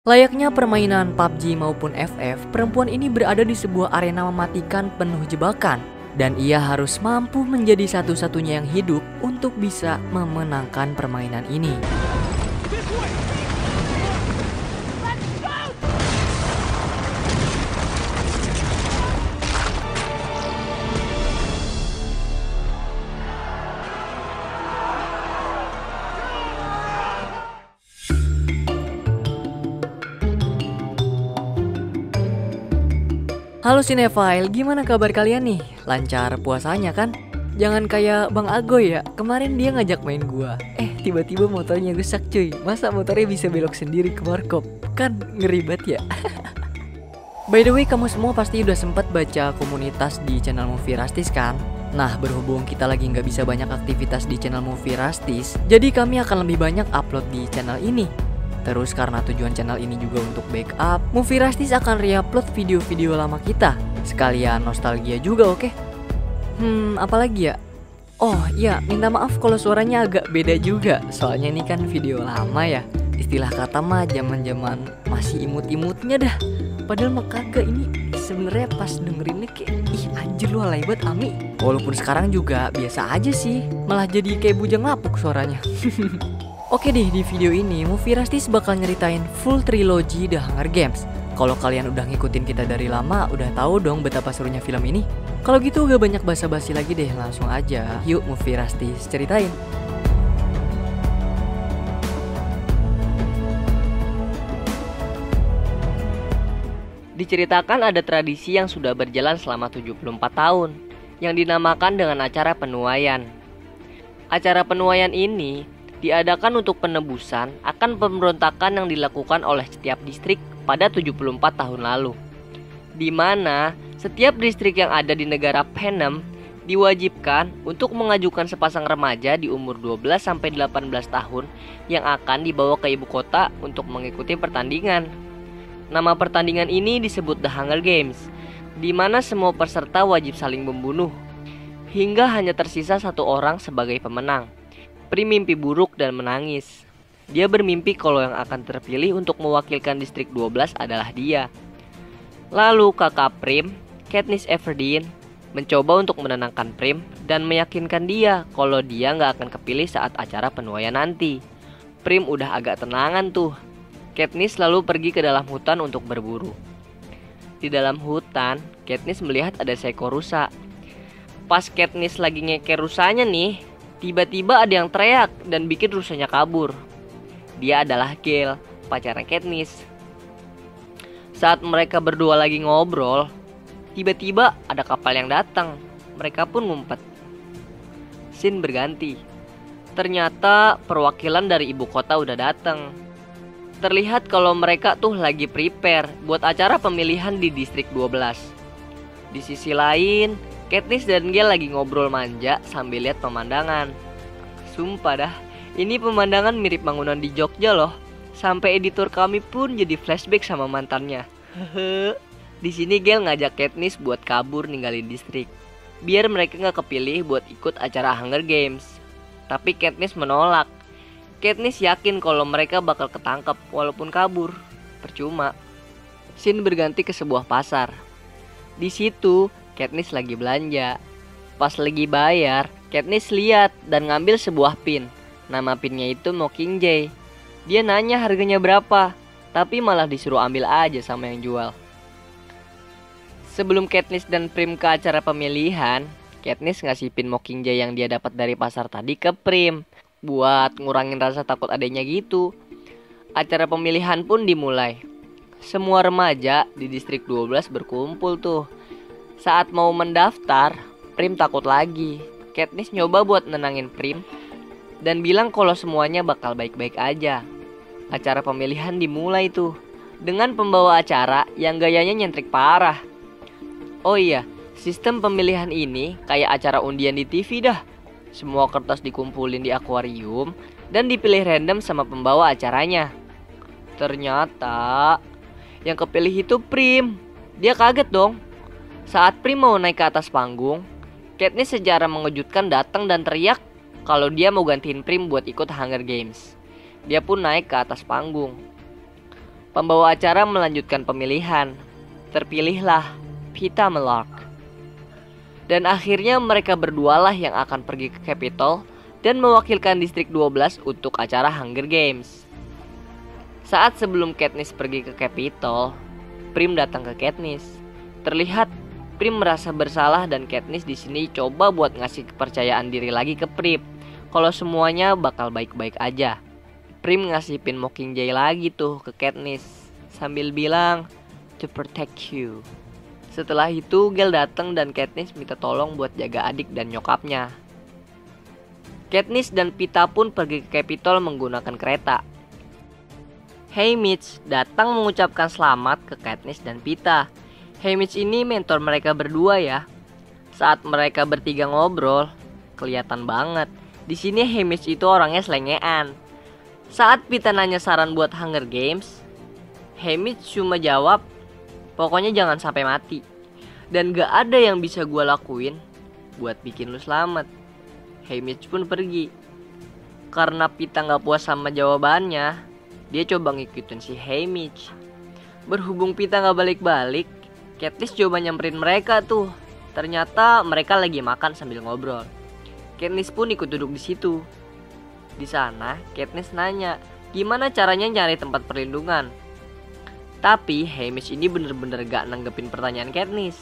Layaknya permainan PUBG maupun FF, perempuan ini berada di sebuah arena mematikan penuh jebakan. Dan ia harus mampu menjadi satu-satunya yang hidup untuk bisa memenangkan permainan ini. Halo Cinephile, gimana kabar kalian nih? Lancar puasanya kan? Jangan kayak Bang Agoy ya, kemarin dia ngajak main gua. Tiba-tiba motornya rusak cuy. Masa motornya bisa belok sendiri ke warkop? Kan ngeri banget ya. By the way, kamu semua pasti udah sempat baca komunitas di channel Movie Rastis kan? Nah, berhubung kita lagi nggak bisa banyak aktivitas di channel Movie Rastis, jadi kami akan lebih banyak upload di channel ini. Terus karena tujuan channel ini juga untuk backup, Movie Rastis akan re-upload video-video lama kita. Sekalian nostalgia juga, oke? Apalagi ya? Oh iya, minta maaf kalau suaranya agak beda juga. Soalnya ini kan video lama ya. Istilah kata mah zaman-zaman masih imut-imutnya dah. Padahal mah kagak, ini sebenarnya pas dengerinnya kayak anjir lu alay banget Ami. Walaupun sekarang juga biasa aja sih. Malah jadi kayak bujang lapuk suaranya. Oke deh, di video ini Movie Rastis bakal nyeritain full trilogy The Hunger Games. Kalau kalian udah ngikutin kita dari lama, udah tahu dong betapa serunya film ini. Kalau gitu gak banyak basa-basi lagi deh, langsung aja yuk Movie Rastis ceritain. Diceritakan ada tradisi yang sudah berjalan selama 74 tahun yang dinamakan dengan acara penuaian. Acara penuaian ini diadakan untuk penebusan akan pemberontakan yang dilakukan oleh setiap distrik pada 74 tahun lalu, di mana setiap distrik yang ada di negara Panem diwajibkan untuk mengajukan sepasang remaja di umur 12-18 tahun yang akan dibawa ke ibu kota untuk mengikuti pertandingan. Nama pertandingan ini disebut The Hunger Games, di mana semua peserta wajib saling membunuh, hingga hanya tersisa satu orang sebagai pemenang. Prim mimpi buruk dan menangis. Dia bermimpi kalau yang akan terpilih untuk mewakilkan distrik 12 adalah dia. Lalu kakak Prim, Katniss Everdeen, mencoba untuk menenangkan Prim dan meyakinkan dia kalau dia nggak akan kepilih saat acara penuaian nanti. Prim udah agak tenangan tuh. Katniss lalu pergi ke dalam hutan untuk berburu. Di dalam hutan, Katniss melihat ada seekor rusa. Pas Katniss lagi ngeker rusanya nih, tiba-tiba ada yang teriak dan bikin rusanya kabur. Dia adalah Gale, pacarnya Katniss. Saat mereka berdua lagi ngobrol, tiba-tiba ada kapal yang datang. Mereka pun ngumpet. Scene berganti. Ternyata perwakilan dari ibu kota udah datang. Terlihat kalau mereka tuh lagi prepare buat acara pemilihan di distrik 12. Di sisi lain, Katniss dan Gale lagi ngobrol manja sambil lihat pemandangan. Sumpah dah, ini pemandangan mirip bangunan di Jogja loh. Sampai editor kami pun jadi flashback sama mantannya. Di sini Gale ngajak Katniss buat kabur ninggalin distrik, biar mereka nggak kepilih buat ikut acara Hunger Games. Tapi Katniss menolak. Katniss yakin kalau mereka bakal ketangkep walaupun kabur. Percuma. Scene berganti ke sebuah pasar. Di situ Katniss lagi belanja. Pas lagi bayar, Katniss lihat dan ngambil sebuah pin. Nama pinnya itu Mockingjay. Dia nanya harganya berapa, tapi malah disuruh ambil aja sama yang jual. Sebelum Katniss dan Prim ke acara pemilihan, Katniss ngasih pin Mockingjay yang dia dapat dari pasar tadi ke Prim buat ngurangin rasa takut adanya gitu. Acara pemilihan pun dimulai. Semua remaja di distrik 12 berkumpul tuh. Saat mau mendaftar, Prim takut lagi. Katniss nyoba buat nenangin Prim dan bilang kalau semuanya bakal baik-baik aja. Acara pemilihan dimulai tuh dengan pembawa acara yang gayanya nyentrik parah. Oh iya, sistem pemilihan ini kayak acara undian di TV dah. Semua kertas dikumpulin di akuarium dan dipilih random sama pembawa acaranya. Ternyata yang kepilih itu Prim. Dia kaget dong. Saat Prim mau naik ke atas panggung, Katniss secara mengejutkan datang dan teriak kalau dia mau gantiin Prim buat ikut Hunger Games. Dia pun naik ke atas panggung. Pembawa acara melanjutkan pemilihan. Terpilihlah Peeta Mellark. Dan akhirnya mereka berdualah yang akan pergi ke Capitol dan mewakilkan distrik 12 untuk acara Hunger Games. Saat sebelum Katniss pergi ke Capitol, Prim datang ke Katniss. Terlihat Prim merasa bersalah dan Katniss di sini coba buat ngasih kepercayaan diri lagi ke Prim kalau semuanya bakal baik-baik aja. Prim ngasih pin Mockingjay lagi tuh ke Katniss sambil bilang to protect you. Setelah itu Gale datang dan Katniss minta tolong buat jaga adik dan nyokapnya. Katniss dan Peeta pun pergi ke Capitol menggunakan kereta. Haymitch datang mengucapkan selamat ke Katniss dan Peeta. Haymitch ini mentor mereka berdua ya. Saat mereka bertiga ngobrol, kelihatan banget. Di sini Haymitch itu orangnya selengean. Saat Peeta nanya saran buat Hunger Games, Haymitch cuma jawab, pokoknya jangan sampai mati. Dan gak ada yang bisa gue lakuin buat bikin lu selamat. Haymitch pun pergi. Karena Peeta gak puas sama jawabannya, dia coba ngikutin si Haymitch. Berhubung Peeta gak balik-balik, Katniss coba nyamperin mereka tuh. Ternyata mereka lagi makan sambil ngobrol. Katniss pun ikut duduk di situ. Di sana, Katniss nanya, gimana caranya nyari tempat perlindungan. Tapi Haymitch ini bener-bener gak nanggepin pertanyaan Katniss.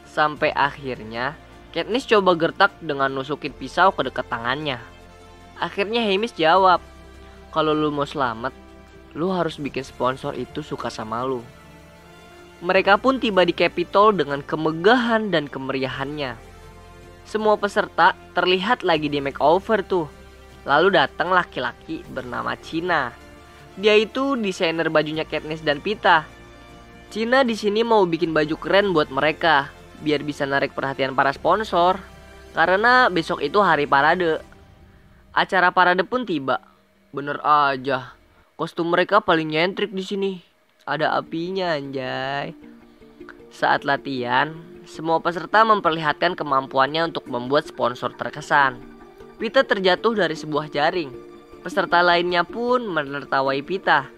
Sampai akhirnya Katniss coba gertak dengan nusukin pisau ke dekat tangannya. Akhirnya Haymitch jawab, kalau lu mau selamat, lu harus bikin sponsor itu suka sama lu. Mereka pun tiba di Capitol dengan kemegahan dan kemeriahannya. Semua peserta terlihat lagi di makeover tuh. Lalu datang laki-laki bernama China. Dia itu desainer bajunya Katniss dan Peeta. China di sini mau bikin baju keren buat mereka, biar bisa narik perhatian para sponsor. Karena besok itu hari parade. Acara parade pun tiba. Bener aja, kostum mereka paling nyentrik di sini. Ada apinya anjay. Saat latihan, semua peserta memperlihatkan kemampuannya untuk membuat sponsor terkesan. Peeta terjatuh dari sebuah jaring. Peserta lainnya pun menertawai Peeta.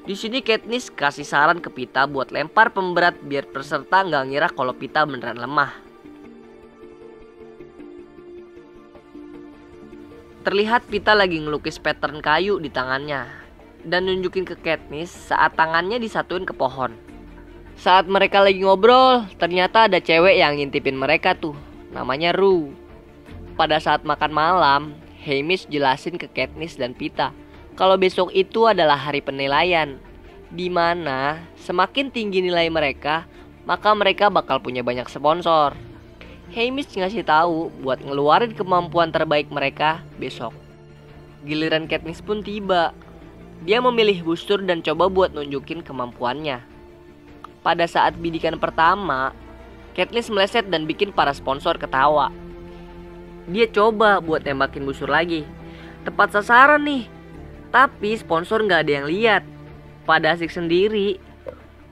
Di sini Katniss kasih saran ke Peeta buat lempar pemberat biar peserta nggak ngira kalau Peeta beneran lemah. Terlihat Peeta lagi ngelukis pattern kayu di tangannya dan nunjukin ke Katniss saat tangannya disatuin ke pohon. Saat mereka lagi ngobrol, ternyata ada cewek yang ngintipin mereka tuh. Namanya Rue. Pada saat makan malam, Haymitch jelasin ke Katniss dan Peeta kalau besok itu adalah hari penilaian, di mana semakin tinggi nilai mereka, maka mereka bakal punya banyak sponsor. Haymitch ngasih tahu buat ngeluarin kemampuan terbaik mereka besok. Giliran Katniss pun tiba. Dia memilih busur dan coba buat nunjukin kemampuannya. Pada saat bidikan pertama, Katniss meleset dan bikin para sponsor ketawa. Dia coba buat nembakin busur lagi. Tepat sasaran nih. Tapi sponsor gak ada yang lihat. Pada asik sendiri.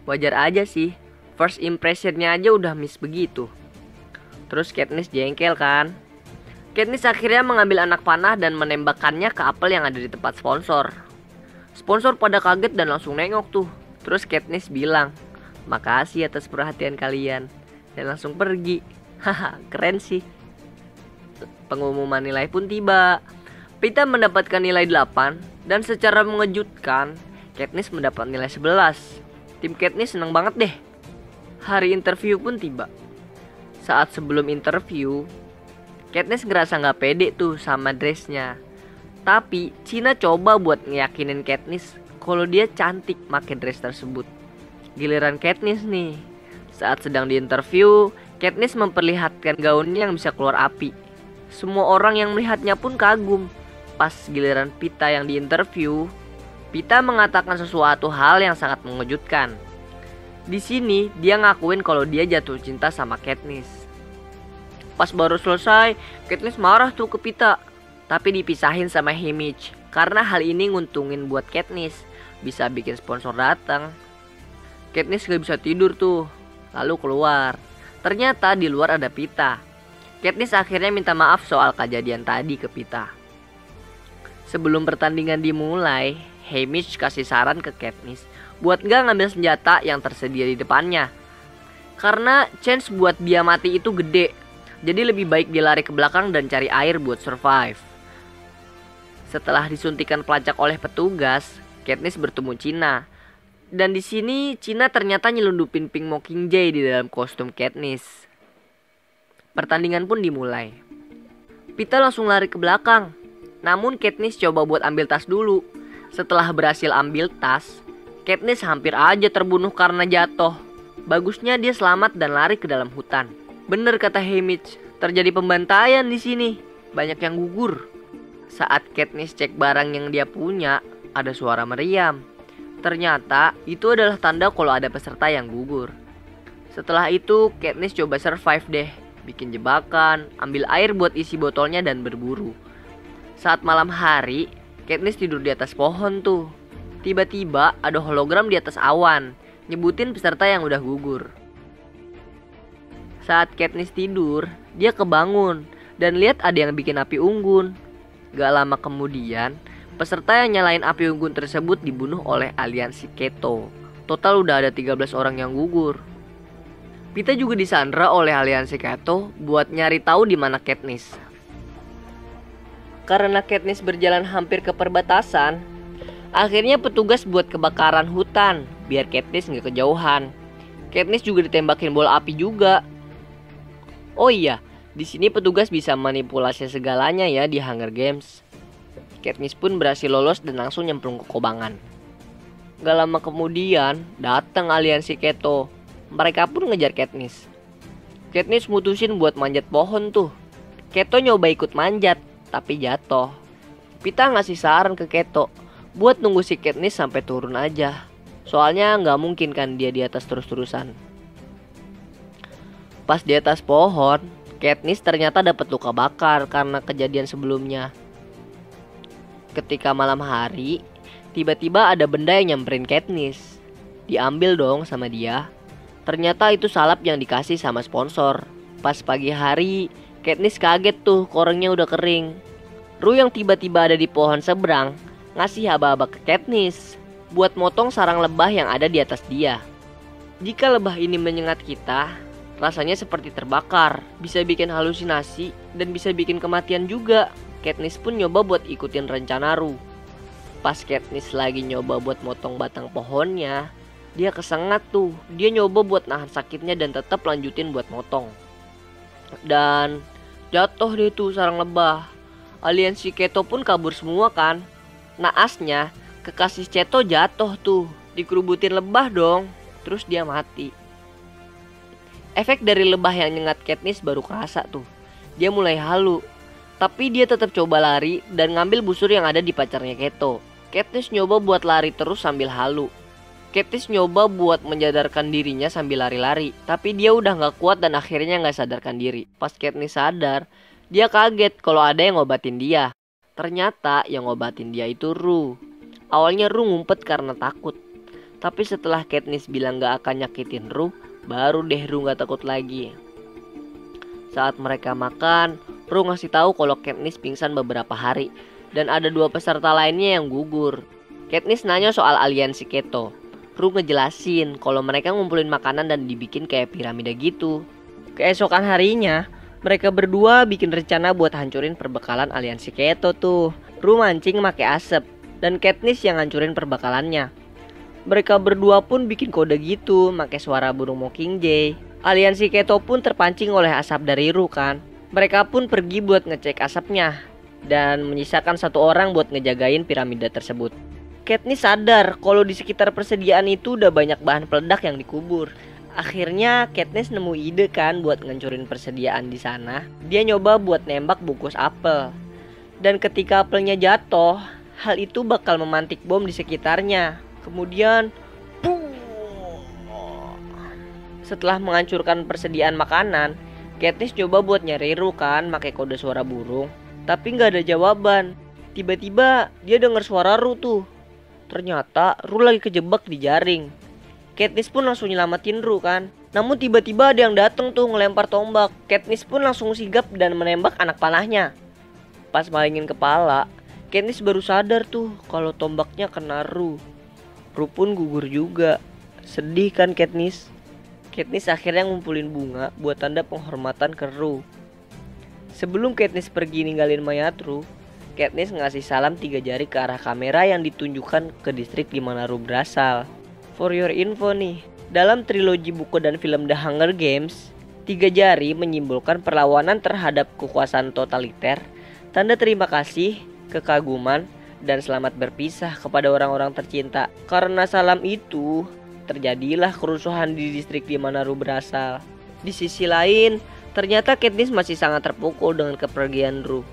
Wajar aja sih. First impressionnya aja udah miss begitu. Terus Katniss jengkel kan. Katniss akhirnya mengambil anak panah dan menembakkannya ke apel yang ada di tempat sponsor. Sponsor pada kaget dan langsung nengok tuh. Terus Katniss bilang, makasih atas perhatian kalian. Dan langsung pergi. Haha, keren sih. Pengumuman nilai pun tiba. Peeta mendapatkan nilai 8 dan secara mengejutkan Katniss mendapat nilai 11. Tim Katniss seneng banget deh. Hari interview pun tiba. Saat sebelum interview, Katniss ngerasa gak pede tuh sama dressnya. Tapi China coba buat ngeyakinin Katniss kalau dia cantik make dress tersebut. Giliran Katniss nih. Saat sedang diinterview, Katniss memperlihatkan gaunnya yang bisa keluar api. Semua orang yang melihatnya pun kagum. Pas giliran Peeta yang diinterview, Peeta mengatakan sesuatu hal yang sangat mengejutkan. Di sini dia ngakuin kalau dia jatuh cinta sama Katniss. Pas baru selesai, Katniss marah tuh ke Peeta, tapi dipisahin sama Haymitch karena hal ini nguntungin buat Katniss, bisa bikin sponsor datang. Katniss gak bisa tidur tuh, lalu keluar. Ternyata di luar ada Peeta. Katniss akhirnya minta maaf soal kejadian tadi ke Peeta. Sebelum pertandingan dimulai, Haymitch kasih saran ke Katniss buat gak ngambil senjata yang tersedia di depannya. Karena chance buat dia mati itu gede. Jadi lebih baik dia lari ke belakang dan cari air buat survive. Setelah disuntikan pelacak oleh petugas, Katniss bertemu China. Dan di sini China ternyata nyelundupin Pink Mockingjay di dalam kostum Katniss. Pertandingan pun dimulai. Peeta langsung lari ke belakang. Namun Katniss coba buat ambil tas dulu. Setelah berhasil ambil tas, Katniss hampir aja terbunuh karena jatuh. Bagusnya dia selamat dan lari ke dalam hutan. Bener kata Haymitch, terjadi pembantaian di sini. Banyak yang gugur. Saat Katniss cek barang yang dia punya, ada suara meriam. Ternyata itu adalah tanda kalau ada peserta yang gugur. Setelah itu Katniss coba survive deh. Bikin jebakan, ambil air buat isi botolnya dan berburu. Saat malam hari, Katniss tidur di atas pohon tuh. Tiba-tiba ada hologram di atas awan, nyebutin peserta yang udah gugur. Saat Katniss tidur, dia kebangun dan lihat ada yang bikin api unggun. Gak lama kemudian, peserta yang nyalain api unggun tersebut dibunuh oleh aliansi Keto. Total udah ada 13 orang yang gugur. Peeta juga disandra oleh aliansi Keto buat nyari tahu di mana Katniss. Karena Katniss berjalan hampir ke perbatasan, akhirnya petugas buat kebakaran hutan biar Katniss nggak kejauhan. Katniss juga ditembakin bola api juga. Oh iya, di sini petugas bisa manipulasi segalanya ya di Hunger Games. Katniss pun berhasil lolos dan langsung nyemplung ke kobangan. Gak lama kemudian datang aliansi Keto. Mereka pun ngejar Katniss. Katniss mutusin buat manjat pohon tuh. Keto nyoba ikut manjat, tapi jatuh. Peeta ngasih saran ke Keto buat nunggu si Katniss sampai turun aja. Soalnya nggak mungkin kan dia di atas terus-terusan. Pas di atas pohon, Katniss ternyata dapat luka bakar karena kejadian sebelumnya. Ketika malam hari, tiba-tiba ada benda yang nyamperin Katniss. Diambil dong sama dia. Ternyata itu salep yang dikasih sama sponsor. Pas pagi hari, Katniss kaget tuh korengnya udah kering. Rue yang tiba-tiba ada di pohon seberang ngasih aba-aba ke Katniss buat motong sarang lebah yang ada di atas dia. Jika lebah ini menyengat kita, rasanya seperti terbakar, bisa bikin halusinasi dan bisa bikin kematian juga. Katniss pun nyoba buat ikutin rencana Rue. Pas Katniss lagi nyoba buat motong batang pohonnya, dia kesengat tuh. Dia nyoba buat nahan sakitnya dan tetap lanjutin buat motong. Dan jatuh deh tuh sarang lebah. Aliansi Keto pun kabur semua kan. Naasnya kekasih Ceto jatuh tuh, dikerubutin lebah dong. Terus dia mati. Efek dari lebah yang nyengat Katniss baru kerasa tuh. Dia mulai halu. Tapi dia tetap coba lari dan ngambil busur yang ada di pacarnya Keto. Katniss nyoba buat lari terus sambil halu. Katniss nyoba buat menyadarkan dirinya sambil lari-lari. Tapi dia udah gak kuat dan akhirnya gak sadarkan diri. Pas Katniss sadar, dia kaget kalau ada yang ngobatin dia. Ternyata yang ngobatin dia itu Rue. Awalnya Rue ngumpet karena takut. Tapi setelah Katniss bilang gak akan nyakitin Rue, baru deh Rue gak takut lagi. Saat mereka makan, Rue ngasih tahu kalau Katniss pingsan beberapa hari. Dan ada 2 peserta lainnya yang gugur. Katniss nanya soal aliansi Keto. Rue ngejelasin kalau mereka ngumpulin makanan dan dibikin kayak piramida gitu. Keesokan harinya, mereka berdua bikin rencana buat hancurin perbekalan aliansi Keto tuh. Rue mancing make asap dan Katniss yang hancurin perbekalannya. Mereka berdua pun bikin kode gitu, make suara burung Mockingjay. Aliansi Keto pun terpancing oleh asap dari Rue kan. Mereka pun pergi buat ngecek asapnya dan menyisakan 1 orang buat ngejagain piramida tersebut. Katniss sadar kalau di sekitar persediaan itu udah banyak bahan peledak yang dikubur. Akhirnya Katniss nemu ide kan buat ngancurin persediaan di sana. Dia nyoba buat nembak bungkus apel. Dan ketika apelnya jatuh, hal itu bakal memantik bom di sekitarnya. Kemudian, setelah menghancurkan persediaan makanan, Katniss coba buat nyari Rue kan pakai kode suara burung. Tapi nggak ada jawaban. Tiba-tiba dia dengar suara Rue tuh. Ternyata Rue lagi kejebak di jaring. Katniss pun langsung nyelamatin Rue kan. Namun tiba-tiba ada yang dateng tuh ngelempar tombak. Katniss pun langsung sigap dan menembak anak panahnya. Pas malingin kepala, Katniss baru sadar tuh kalau tombaknya kena Rue. Ru pun gugur juga. Sedih kan Katniss? Katniss akhirnya ngumpulin bunga buat tanda penghormatan ke Ru. Sebelum Katniss pergi ninggalin mayat Ru, Katniss ngasih salam 3 jari ke arah kamera yang ditunjukkan ke distrik di mana Ru berasal. For your info nih, dalam trilogi buku dan film The Hunger Games, 3 jari menyimbolkan perlawanan terhadap kekuasaan totaliter, tanda terima kasih, kekaguman, dan selamat berpisah kepada orang-orang tercinta. Karena salam itu, terjadilah kerusuhan di distrik di mana Ru berasal. Di sisi lain, ternyata Katniss masih sangat terpukul dengan kepergian Ru.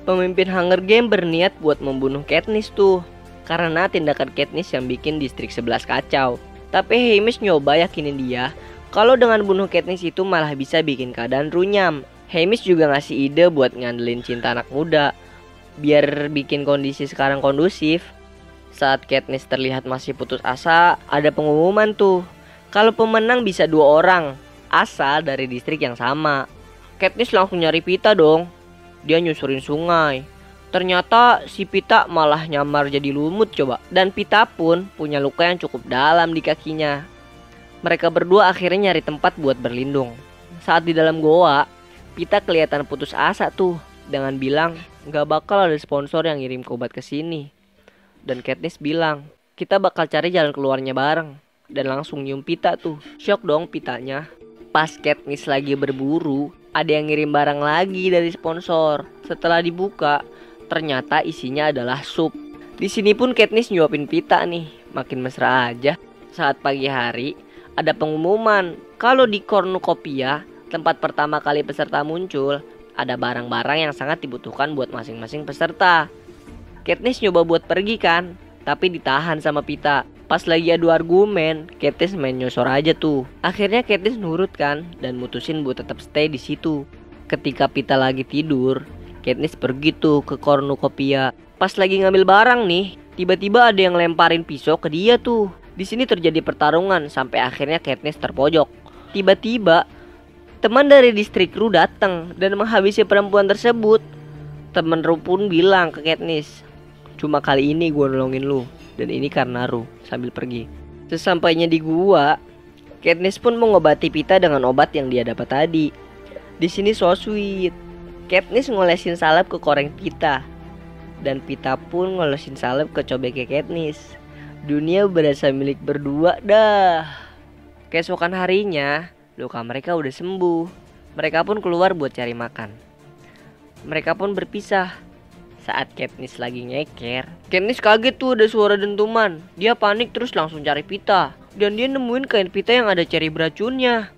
Pemimpin Hunger Games berniat buat membunuh Katniss tuh, karena tindakan Katniss yang bikin distrik 11 kacau. Tapi Haymitch nyoba yakinin dia kalau dengan bunuh Katniss itu malah bisa bikin keadaan runyam. Haymitch juga ngasih ide buat ngandelin cinta anak muda, biar bikin kondisi sekarang kondusif. Saat Katniss terlihat masih putus asa, ada pengumuman tuh kalau pemenang bisa 2 orang asal dari distrik yang sama. Katniss langsung nyari Pita dong. Dia nyusurin sungai. Ternyata si Pita malah nyamar jadi lumut coba. Dan Pita pun punya luka yang cukup dalam di kakinya. Mereka berdua akhirnya nyari tempat buat berlindung. Saat di dalam goa, Pita kelihatan putus asa tuh dengan bilang gak bakal ada sponsor yang ngirim obat ke sini. Dan Katniss bilang kita bakal cari jalan keluarnya bareng. Dan langsung nyium Pita tuh. Syok dong Pitanya. Pas Katniss lagi berburu, ada yang ngirim barang lagi dari sponsor. Setelah dibuka, ternyata isinya adalah sup. Di sini pun Katniss nyuapin Pita nih, makin mesra aja. Saat pagi hari, ada pengumuman kalau di Cornucopia, tempat pertama kali peserta muncul, ada barang-barang yang sangat dibutuhkan buat masing-masing peserta. Katniss nyoba buat pergi kan, tapi ditahan sama Pita. Pas lagi adu argumen, Katniss main nyosor aja tuh. Akhirnya Katniss nurut kan dan mutusin buat tetap stay di situ. Ketika Pita lagi tidur, Katniss pergi tuh ke Cornucopia. Pas lagi ngambil barang nih, tiba-tiba ada yang lemparin pisau ke dia tuh. Di sini terjadi pertarungan sampai akhirnya Katniss terpojok. Tiba-tiba teman dari distrik Ru datang dan menghabisi perempuan tersebut. Temen Ru pun bilang ke Katniss, cuma kali ini gue nolongin lu. Dan ini karena Ru, sambil pergi. Sesampainya di gua, Katniss pun mengobati Pita dengan obat yang dia dapat tadi. Di sini so sweet. Katniss ngolesin salep ke koreng Pita. Dan Pita pun ngolesin salep ke cobeknya Katniss. Dunia berasa milik berdua dah. Keesokan harinya, luka mereka udah sembuh. Mereka pun keluar buat cari makan. Mereka pun berpisah. Saat Katniss lagi nyeker, Katniss kaget tuh ada suara dentuman. Dia panik terus langsung cari Pita. Dan dia nemuin kain Pita yang ada ceri beracunnya.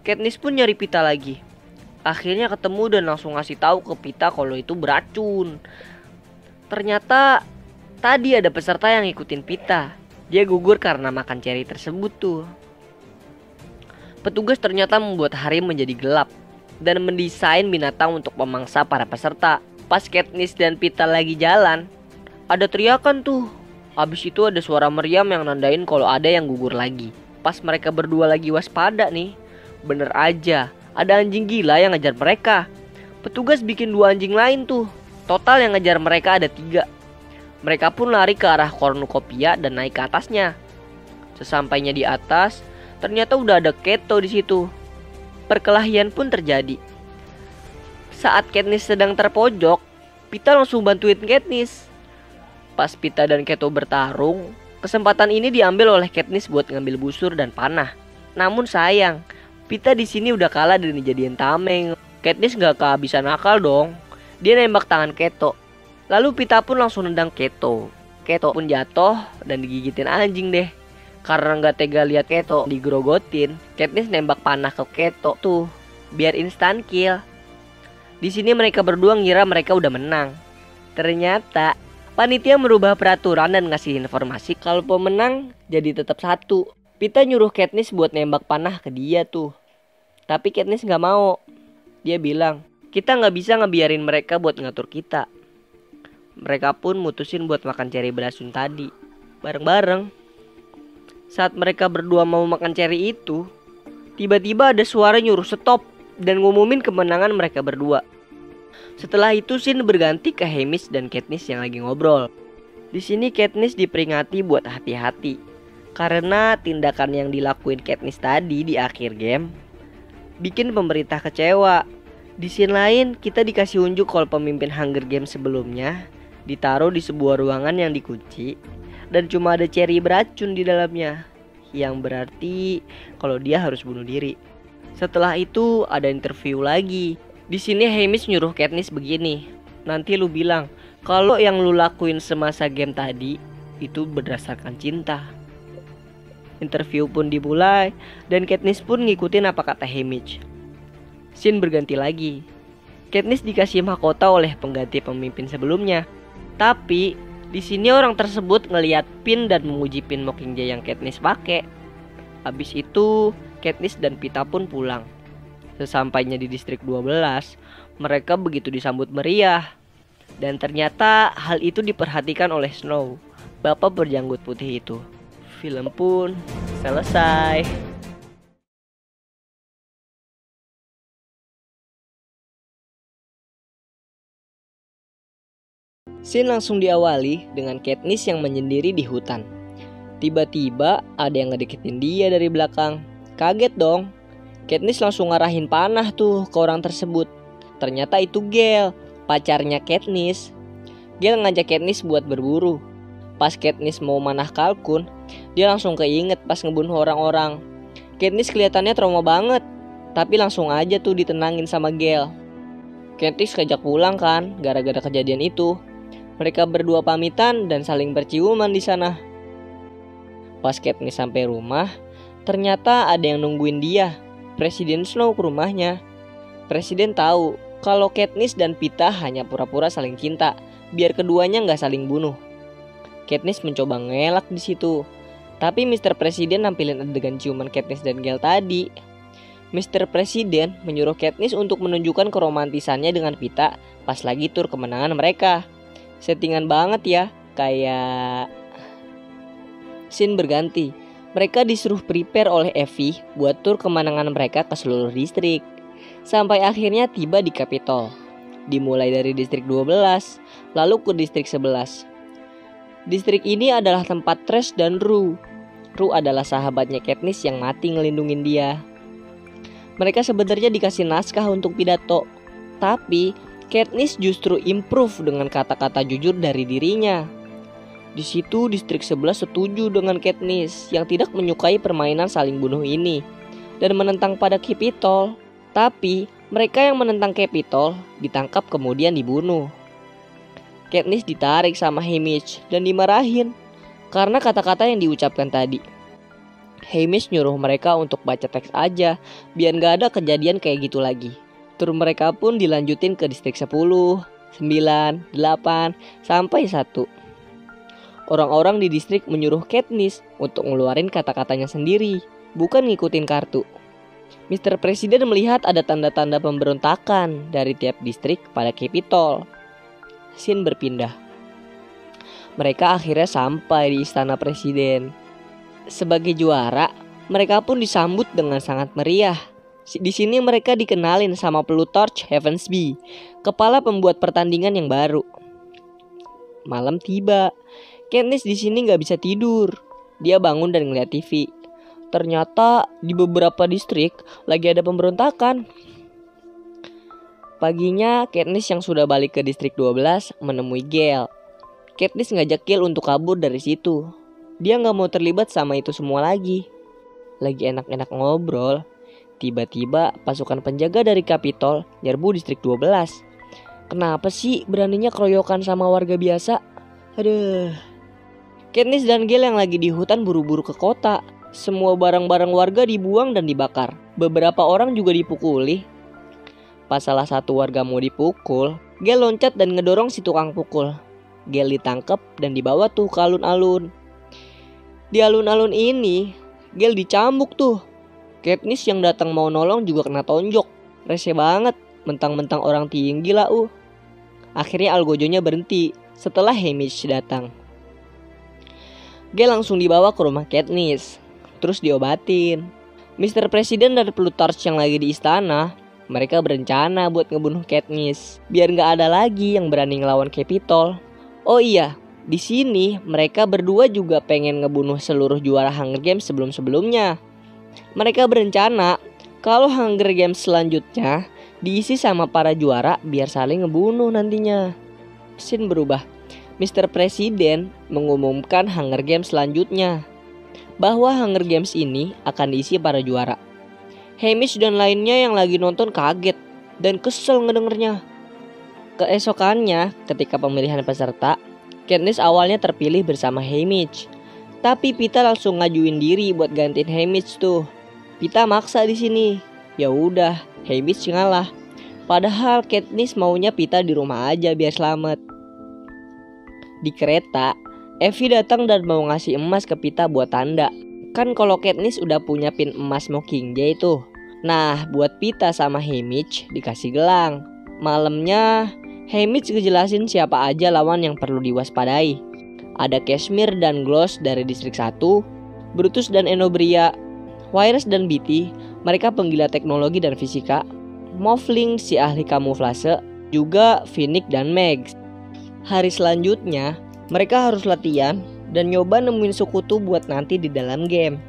Katniss pun nyari Pita lagi. Akhirnya ketemu dan langsung ngasih tahu ke Pita kalau itu beracun. Ternyata tadi ada peserta yang ngikutin Pita. Dia gugur karena makan ceri tersebut tuh. Petugas ternyata membuat hari menjadi gelap dan mendesain binatang untuk memangsa para peserta. Pas Katniss dan Pita lagi jalan, ada teriakan tuh. Abis itu ada suara meriam yang nandain kalau ada yang gugur lagi. Pas mereka berdua lagi waspada nih, bener aja ada anjing gila yang ngejar mereka. Petugas bikin 2 anjing lain tuh. Total yang ngejar mereka ada 3. Mereka pun lari ke arah Cornucopia dan naik ke atasnya. Sesampainya di atas, ternyata udah ada Keto di situ. Perkelahian pun terjadi. Saat Katniss sedang terpojok, Pita langsung bantuin Katniss. Pas Pita dan Keto bertarung, kesempatan ini diambil oleh Katniss buat ngambil busur dan panah. Namun sayang, Pita di sini udah kalah dan dijadiin tameng. Katniss gak kehabisan akal dong. Dia nembak tangan Keto. Lalu Pita pun langsung nendang Keto. Keto pun jatuh dan digigitin anjing deh. Karena gak tega lihat Keto digrogotin, Katniss nembak panah ke Keto tuh, biar instan kill. Di sini mereka berdua ngira mereka udah menang. Ternyata panitia merubah peraturan dan ngasih informasi kalau pemenang jadi tetap 1. Pita nyuruh Katniss buat nembak panah ke dia tuh. Tapi Katniss gak mau. Dia bilang, kita gak bisa ngebiarin mereka buat ngatur kita. Mereka pun mutusin buat makan ceri beracun tadi bareng-bareng. Saat mereka berdua mau makan ceri itu, tiba-tiba ada suara nyuruh stop dan ngumumin kemenangan mereka berdua. Setelah itu scene berganti ke Haymitch dan Katniss yang lagi ngobrol. Di sini Katniss diperingati buat hati-hati karena tindakan yang dilakuin Katniss tadi di akhir game bikin pemerintah kecewa. Di scene lain kita dikasih unjuk kalau pemimpin Hunger Games sebelumnya ditaruh di sebuah ruangan yang dikunci dan cuma ada ceri beracun di dalamnya, yang berarti kalau dia harus bunuh diri. Setelah itu ada interview lagi. Di sini Haymitch nyuruh Katniss begini, nanti lu bilang kalau yang lu lakuin semasa game tadi itu berdasarkan cinta. Interview pun dimulai dan Katniss pun ngikutin apa kata Haymitch. Scene berganti lagi. Katniss dikasih mahkota oleh pengganti pemimpin sebelumnya. Tapi di sini orang tersebut ngelihat pin dan memuji pin Mockingjay yang Katniss pakai. Habis itu Katniss dan Peeta pun pulang. Sesampainya di distrik 12, mereka begitu disambut meriah. Dan ternyata hal itu diperhatikan oleh Snow, bapak berjanggut putih itu. Film pun selesai. Scene langsung diawali dengan Katniss yang menyendiri di hutan. Tiba-tiba ada yang ngedeketin dia dari belakang. Kaget dong. Katniss langsung ngarahin panah tuh ke orang tersebut. Ternyata itu Gale, pacarnya Katniss. Gale ngajak Katniss buat berburu. Pas Katniss mau manah kalkun, dia langsung keinget pas ngebunuh orang-orang. Katniss kelihatannya trauma banget, tapi langsung aja tuh ditenangin sama Gale. Katniss kajak pulang kan gara-gara kejadian itu. Mereka berdua pamitan dan saling berciuman di sana. Pas Katniss sampai rumah, ternyata ada yang nungguin dia, Presiden Snow, ke rumahnya. Presiden tahu kalau Katniss dan Peeta hanya pura-pura saling cinta, biar keduanya nggak saling bunuh. Katniss mencoba ngelak di situ, tapi Mr. Presiden nampilin adegan ciuman Katniss dan Gale tadi. Mr. Presiden menyuruh Katniss untuk menunjukkan keromantisannya dengan Peeta pas lagi tur kemenangan mereka. Settingan banget ya, kayak... Scene berganti. Mereka disuruh prepare oleh Evie buat tur kemenangan mereka ke seluruh distrik. Sampai akhirnya tiba di Capitol. Dimulai dari distrik 12, lalu ke distrik 11. Distrik ini adalah tempat Trash dan Rue. Rue adalah sahabatnya Katniss yang mati ngelindungin dia. Mereka sebenarnya dikasih naskah untuk pidato, tapi Katniss justru improve dengan kata-kata jujur dari dirinya. Di situ distrik 11 setuju dengan Katniss yang tidak menyukai permainan saling bunuh ini dan menentang pada Capitol. Tapi mereka yang menentang Capitol ditangkap kemudian dibunuh. Katniss ditarik sama Haymitch dan dimarahin karena kata-kata yang diucapkan tadi. Haymitch nyuruh mereka untuk baca teks aja biar gak ada kejadian kayak gitu lagi. Tur mereka pun dilanjutin ke distrik 10, 9, 8, sampai 1. Orang-orang di distrik menyuruh Katniss untuk ngeluarin kata-katanya sendiri, bukan ngikutin kartu. Mr. Presiden melihat ada tanda-tanda pemberontakan dari tiap distrik pada Capitol. Scene berpindah. Mereka akhirnya sampai di istana presiden. Sebagai juara, mereka pun disambut dengan sangat meriah. Di sini mereka dikenalin sama Plutarch Heavensbee, kepala pembuat pertandingan yang baru. Malam tiba, Katniss di sini nggak bisa tidur. Dia bangun dan ngeliat TV. Ternyata di beberapa distrik lagi ada pemberontakan. Paginya Katniss yang sudah balik ke distrik 12 menemui Gale. Katniss ngajak Gale untuk kabur dari situ. Dia nggak mau terlibat sama itu semua lagi. Lagi enak-enak ngobrol, tiba-tiba pasukan penjaga dari Capitol nyerbu distrik 12. Kenapa sih beraninya keroyokan sama warga biasa? Aduh. Katniss dan Gale yang lagi di hutan buru-buru ke kota. Semua barang-barang warga dibuang dan dibakar. Beberapa orang juga dipukuli. Pas salah satu warga mau dipukul, Gale loncat dan ngedorong si tukang pukul. Gale ditangkap dan dibawa tuh ke alun-alun. Di alun-alun ini, Gale dicambuk tuh. Katniss yang datang mau nolong juga kena tonjok. Rese banget, mentang-mentang orang tinggi lah. Akhirnya algojonya berhenti setelah Haymitch datang. Gale langsung dibawa ke rumah Katniss, terus diobatin. Mr. Presiden dan Plutarch yang lagi di istana, mereka berencana buat ngebunuh Katniss biar gak ada lagi yang berani ngelawan Capitol. Oh iya, Di sini mereka berdua juga pengen ngebunuh seluruh juara Hunger Games sebelum-sebelumnya. Mereka berencana kalau Hunger Games selanjutnya diisi sama para juara biar saling ngebunuh nantinya. Scene berubah. Mr. Presiden mengumumkan Hunger Games selanjutnya, bahwa Hunger Games ini akan diisi para juara. Hamish dan lainnya yang lagi nonton kaget dan kesel ngedengernya. Keesokannya ketika pemilihan peserta, Katniss awalnya terpilih bersama Hamish. Tapi Pita langsung ngajuin diri buat gantiin Hamish tuh. Pita maksa di sini. Ya udah, Hamish ngalah. Padahal Katniss maunya Pita di rumah aja biar selamat. Di kereta, Evie datang dan mau ngasih emas ke Pita buat tanda. Kan kalau Katniss udah punya pin emas Mockingjay tuh. Nah, buat Pita sama Hamish dikasih gelang. Malamnya, Hamish ngejelasin siapa aja lawan yang perlu diwaspadai. Ada Cashmere dan Gloss dari Distrik 1, Brutus dan Enobria, Wiress dan Beetee, mereka penggila teknologi dan fisika, Morphling si ahli kamuflase, juga Finnick dan Meg. Hari selanjutnya, mereka harus latihan dan nyoba nemuin sekutu buat nanti di dalam game.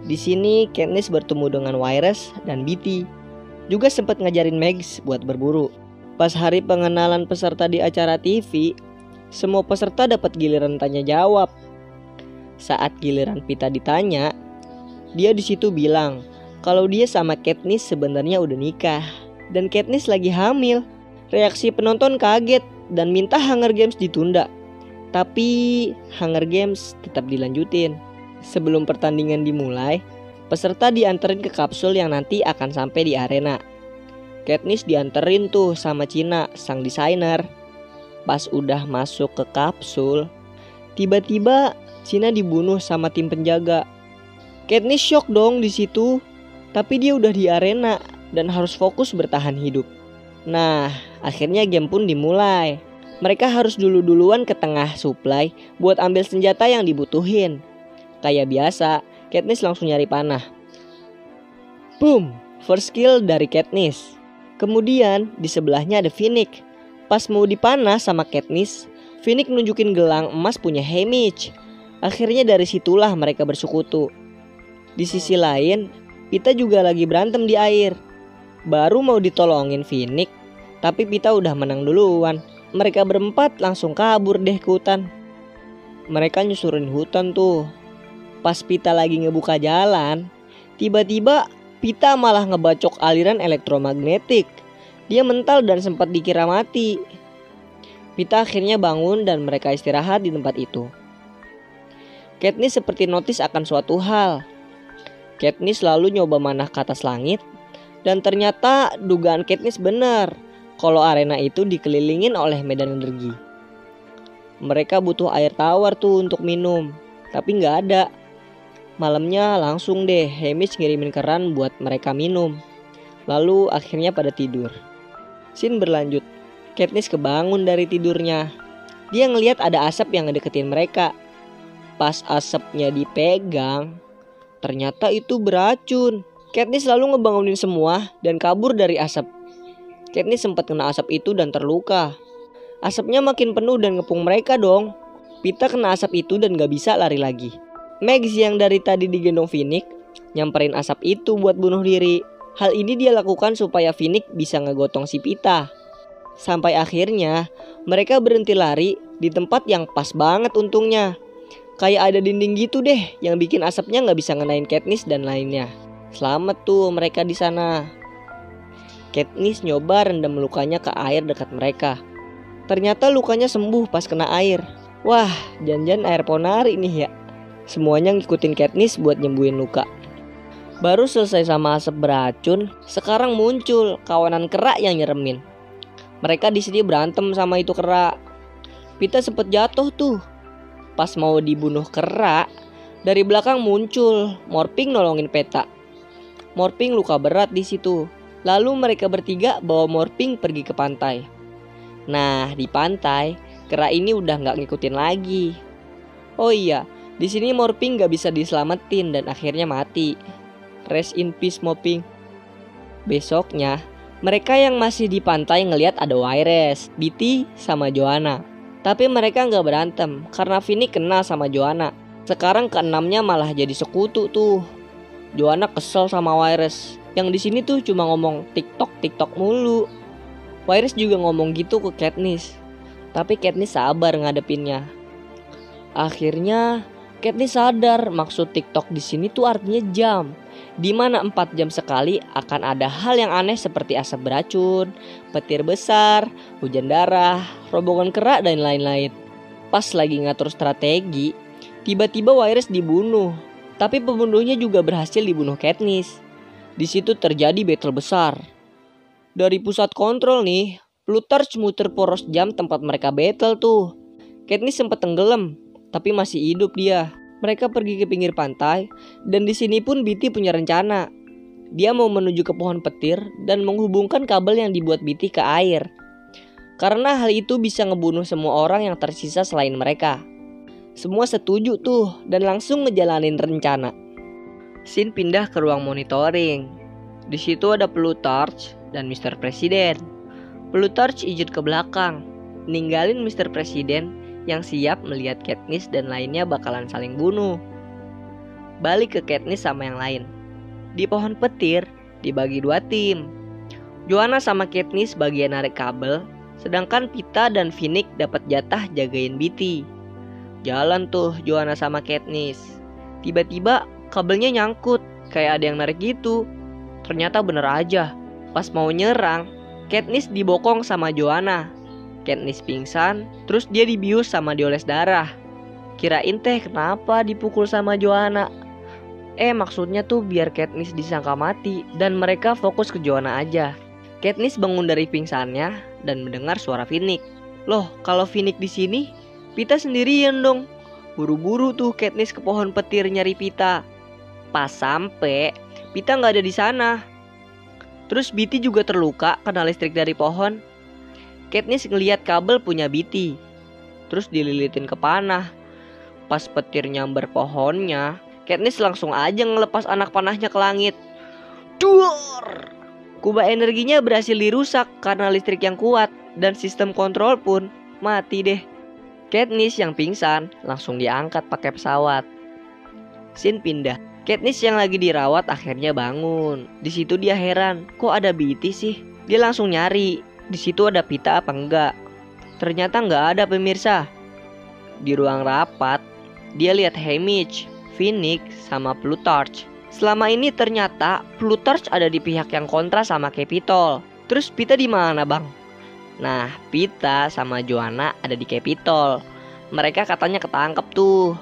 Di sini Katniss bertemu dengan Wiress dan Beetee. Juga sempat ngajarin Megs buat berburu. Pas hari pengenalan peserta di acara TV, semua peserta dapat giliran tanya jawab. Saat giliran Pita ditanya, dia di situ bilang kalau dia sama Katniss sebenarnya udah nikah dan Katniss lagi hamil. Reaksi penonton kaget dan minta Hunger Games ditunda. Tapi Hunger Games tetap dilanjutin. Sebelum pertandingan dimulai, peserta dianterin ke kapsul yang nanti akan sampai di arena. Katniss dianterin tuh sama Cina, sang desainer. Pas udah masuk ke kapsul, tiba-tiba Cina dibunuh sama tim penjaga. Katniss shock dong di situ, tapi dia udah di arena dan harus fokus bertahan hidup. Nah, akhirnya game pun dimulai. Mereka harus duluan ke tengah supply buat ambil senjata yang dibutuhin. Kayak biasa, Katniss langsung nyari panah. Boom, first kill dari Katniss. Kemudian di sebelahnya ada Finnick. Pas mau dipanah sama Katniss, Finnick nunjukin gelang emas punya Hamish. Akhirnya dari situlah mereka bersekutu. Di sisi lain, Pita juga lagi berantem di air. Baru mau ditolongin Finnick, tapi Pita udah menang duluan. Mereka berempat langsung kabur deh ke hutan. Mereka nyusurin hutan tuh. Pas Pita lagi ngebuka jalan, tiba-tiba Pita malah ngebacok aliran elektromagnetik. Dia mental dan sempat dikira mati. Pita akhirnya bangun dan mereka istirahat di tempat itu. Katniss seperti notice akan suatu hal. Katniss lalu nyoba manah ke atas langit. Dan ternyata dugaan Katniss benar kalau arena itu dikelilingin oleh medan energi. Mereka butuh air tawar tuh untuk minum, tapi nggak ada. Malamnya langsung deh Hamish ngirimin keran buat mereka minum. Lalu akhirnya pada tidur. Scene berlanjut. Katniss kebangun dari tidurnya. Dia ngelihat ada asap yang ngedeketin mereka. Pas asapnya dipegang, ternyata itu beracun. Katniss lalu ngebangunin semua dan kabur dari asap. Katniss sempat kena asap itu dan terluka. Asapnya makin penuh dan ngepung mereka dong. Pita kena asap itu dan gak bisa lari lagi. Megs yang dari tadi digendong Finnick nyamperin asap itu buat bunuh diri. Hal ini dia lakukan supaya Finnick bisa ngegotong si Pita. Sampai akhirnya mereka berhenti lari di tempat yang pas banget untungnya. Kayak ada dinding gitu deh yang bikin asapnya gak bisa ngenain Katniss dan lainnya. Selamat tuh mereka di sana. Katniss nyoba rendam lukanya ke air dekat mereka. Ternyata lukanya sembuh pas kena air. Wah, jangan-jangan air ponari nih ya. Semuanya ngikutin Katniss buat nyembuhin luka. Baru selesai sama asap beracun, sekarang muncul kawanan kera yang nyeremin. Mereka di sini berantem sama itu kera. Pita sempet jatuh tuh. Pas mau dibunuh kera, dari belakang muncul Morphing nolongin Peta. Morphing luka berat di situ. Lalu mereka bertiga bawa Morphing pergi ke pantai. Nah, di pantai, kera ini udah nggak ngikutin lagi. Oh iya, di sini Morphing nggak bisa diselamatin dan akhirnya mati. Rest in peace Morphing. Besoknya, mereka yang masih di pantai ngelihat ada Wiress, Beetee, sama Joanna. Tapi mereka nggak berantem karena Finnick kenal sama Joanna. Sekarang keenamnya malah jadi sekutu tuh. Joanna kesel sama Wiress. Yang di sini tuh cuma ngomong TikTok mulu. Wiress juga ngomong gitu ke Katniss. Tapi Katniss sabar ngadepinnya. Akhirnya Katniss sadar maksud TikTok di sini tuh artinya jam. Dimana 4 jam sekali akan ada hal yang aneh seperti asap beracun, petir besar, hujan darah, rombongan kera dan lain-lain. Pas lagi ngatur strategi, tiba-tiba Wiress dibunuh. Tapi pembunuhnya juga berhasil dibunuh Katniss. Di situ terjadi battle besar. Dari pusat kontrol nih, Plutarch muter poros jam tempat mereka battle tuh. Katniss sempat tenggelam, tapi masih hidup dia. Mereka pergi ke pinggir pantai, dan di sini pun Beetee punya rencana. Dia mau menuju ke pohon petir dan menghubungkan kabel yang dibuat Beetee ke air. Karena hal itu bisa ngebunuh semua orang yang tersisa selain mereka. Semua setuju tuh dan langsung ngejalanin rencana. Scene pindah ke ruang monitoring. Di situ ada Plutarch dan Mr. Presiden. Plutarch ijit ke belakang, ninggalin Mr. Presiden yang siap melihat Katniss dan lainnya bakalan saling bunuh. Balik ke Katniss sama yang lain. Di pohon petir dibagi 2 tim. Joanna sama Katniss bagian narik kabel, sedangkan Peeta dan Finnick dapat jatah jagain Beetee. Jalan tuh Joanna sama Katniss. Tiba-tiba kabelnya nyangkut, kayak ada yang narik gitu. Ternyata bener aja. Pas mau nyerang, Katniss dibokong sama Joanna. Katniss pingsan, terus dia dibius sama dioles darah. Kirain teh kenapa dipukul sama Joanna. Maksudnya tuh biar Katniss disangka mati dan mereka fokus ke Joanna aja. Katniss bangun dari pingsannya dan mendengar suara Finnick. Loh, kalau Finnick di sini, Peeta sendirian dong. Buru-buru tuh Katniss ke pohon petir nyari Peeta. Pas sampai, Peeta nggak ada di sana. Terus Beetee juga terluka kena listrik dari pohon. Katniss ngeliat kabel punya Beetee, terus dililitin ke panah. Pas petir nyamber pohonnya, Katniss langsung aja ngelepas anak panahnya ke langit. Duor! Kubah energinya berhasil dirusak karena listrik yang kuat dan sistem kontrol pun mati deh. Katniss yang pingsan langsung diangkat pakai pesawat. Scene pindah. Katniss yang lagi dirawat akhirnya bangun. Di situ dia heran, kok ada Beetee sih? Dia langsung nyari. Di situ ada Peeta apa enggak? Ternyata enggak ada pemirsa. Di ruang rapat, dia lihat Haymitch, Finnick, sama Plutarch. Selama ini ternyata Plutarch ada di pihak yang kontra sama Capitol. Terus Peeta di mana, Bang? Nah, Peeta sama Joanna ada di Capitol. Mereka katanya ketangkep tuh.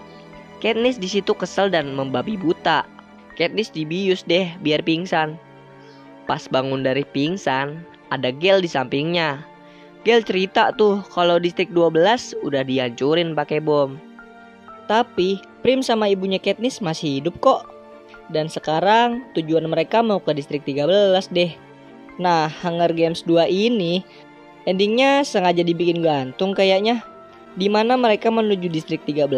Katniss di situ kesel dan membabi buta. Katniss dibius deh biar pingsan. Pas bangun dari pingsan, ada Gale di sampingnya. Gale cerita tuh kalau distrik 12 udah dihancurin pakai bom. Tapi Prim sama ibunya Katniss masih hidup kok. Dan sekarang tujuan mereka mau ke distrik 13 deh. Nah, Hunger Games 2 ini endingnya sengaja dibikin gantung kayaknya. Dimana mereka menuju distrik 13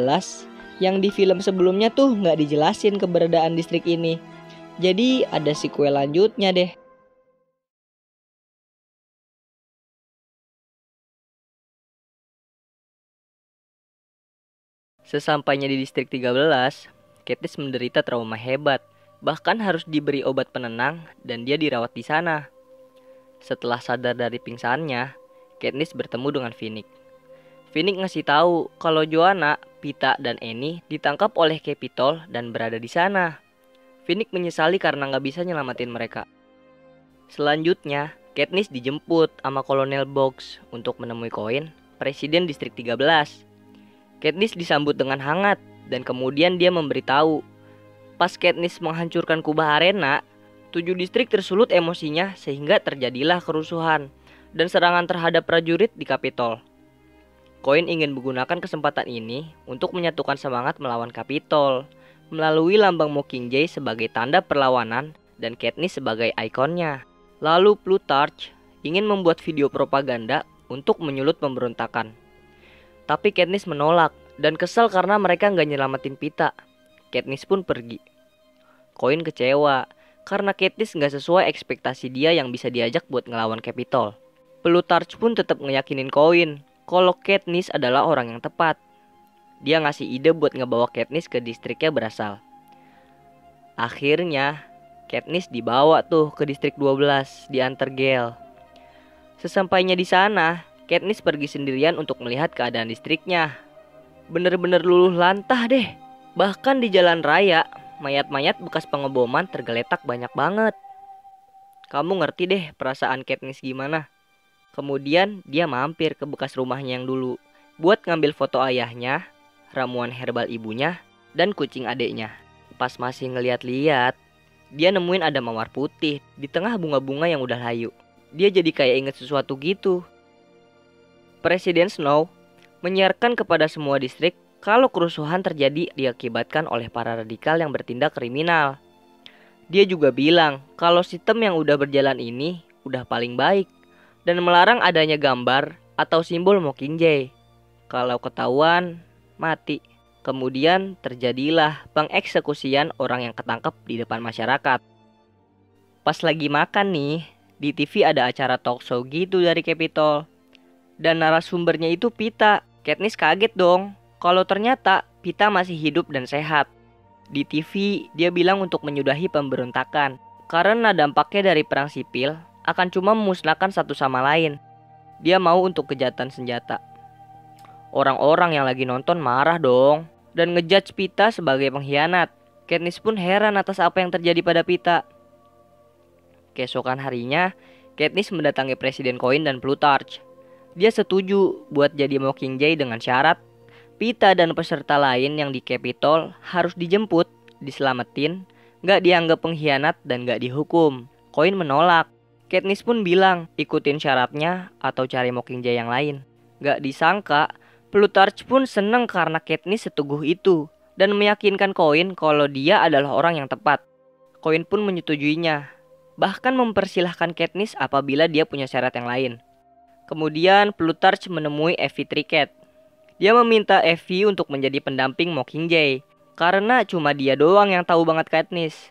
yang di film sebelumnya tuh nggak dijelasin keberadaan distrik ini. Jadi ada sequel lanjutnya deh. Sesampainya di distrik 13, Katniss menderita trauma hebat. Bahkan harus diberi obat penenang dan dia dirawat di sana. Setelah sadar dari pingsannya, Katniss bertemu dengan Finnick. Finnick ngasih tahu kalau Joanna, Peeta, dan Annie ditangkap oleh Capitol dan berada di sana. Finnick menyesali karena nggak bisa nyelamatin mereka. Selanjutnya, Katniss dijemput sama Kolonel Boggs untuk menemui koin Presiden Distrik 13. Katniss disambut dengan hangat dan kemudian dia memberitahu. Pas Katniss menghancurkan kubah arena, 7 distrik tersulut emosinya sehingga terjadilah kerusuhan dan serangan terhadap prajurit di Capitol. Koin ingin menggunakan kesempatan ini untuk menyatukan semangat melawan Capitol melalui lambang Mockingjay sebagai tanda perlawanan dan Katniss sebagai ikonnya. Lalu Plutarch ingin membuat video propaganda untuk menyulut pemberontakan. Tapi Katniss menolak dan kesal karena mereka nggak nyelamatin Peeta. Katniss pun pergi. Koin kecewa karena Katniss nggak sesuai ekspektasi dia yang bisa diajak buat ngelawan Capitol. Plutarch pun tetap ngeyakinin Koin kalau Katniss adalah orang yang tepat. Dia ngasih ide buat ngebawa Katniss ke distriknya berasal. Akhirnya Katniss dibawa tuh ke distrik 12, diantar Gale. Sesampainya di sana, Katniss pergi sendirian untuk melihat keadaan distriknya. Bener-bener luluh lantah deh. Bahkan di jalan raya, mayat-mayat bekas pengeboman tergeletak banyak banget. Kamu ngerti deh perasaan Katniss gimana? Kemudian dia mampir ke bekas rumahnya yang dulu buat ngambil foto ayahnya, ramuan herbal ibunya, dan kucing adeknya. Pas masih ngeliat-liat, dia nemuin ada mawar putih di tengah bunga-bunga yang udah layu. Dia jadi kayak inget sesuatu gitu. Presiden Snow menyiarkan kepada semua distrik kalau kerusuhan terjadi diakibatkan oleh para radikal yang bertindak kriminal. Dia juga bilang kalau sistem yang udah berjalan ini udah paling baik dan melarang adanya gambar atau simbol Mockingjay. Kalau ketahuan, mati. Kemudian terjadilah pengeksekusian orang yang ketangkep di depan masyarakat. Pas lagi makan nih, di TV ada acara talk show gitu dari Capitol. Dan narasumbernya itu Peeta. Katniss kaget dong kalau ternyata Peeta masih hidup dan sehat. Di TV dia bilang untuk menyudahi pemberontakan karena dampaknya dari perang sipil akan cuma memusnahkan satu sama lain. Dia mau untuk kejahatan senjata. Orang-orang yang lagi nonton marah dong dan ngejudge Peeta sebagai pengkhianat. Katniss pun heran atas apa yang terjadi pada Peeta. Keesokan harinya, Katniss mendatangi Presiden Coin dan Plutarch. Dia setuju buat jadi Mockingjay dengan syarat Peeta dan peserta lain yang di Capitol harus dijemput, diselamatin, gak dianggap pengkhianat dan gak dihukum. Coin menolak. Katniss pun bilang ikutin syaratnya atau cari Mockingjay yang lain. Gak disangka Plutarch pun seneng karena Katniss seteguh itu dan meyakinkan Coin kalau dia adalah orang yang tepat. Coin pun menyetujuinya, bahkan mempersilahkan Katniss apabila dia punya syarat yang lain. Kemudian Plutarch menemui Effie Trickett. Dia meminta Effie untuk menjadi pendamping Mockingjay karena cuma dia doang yang tahu banget Katniss.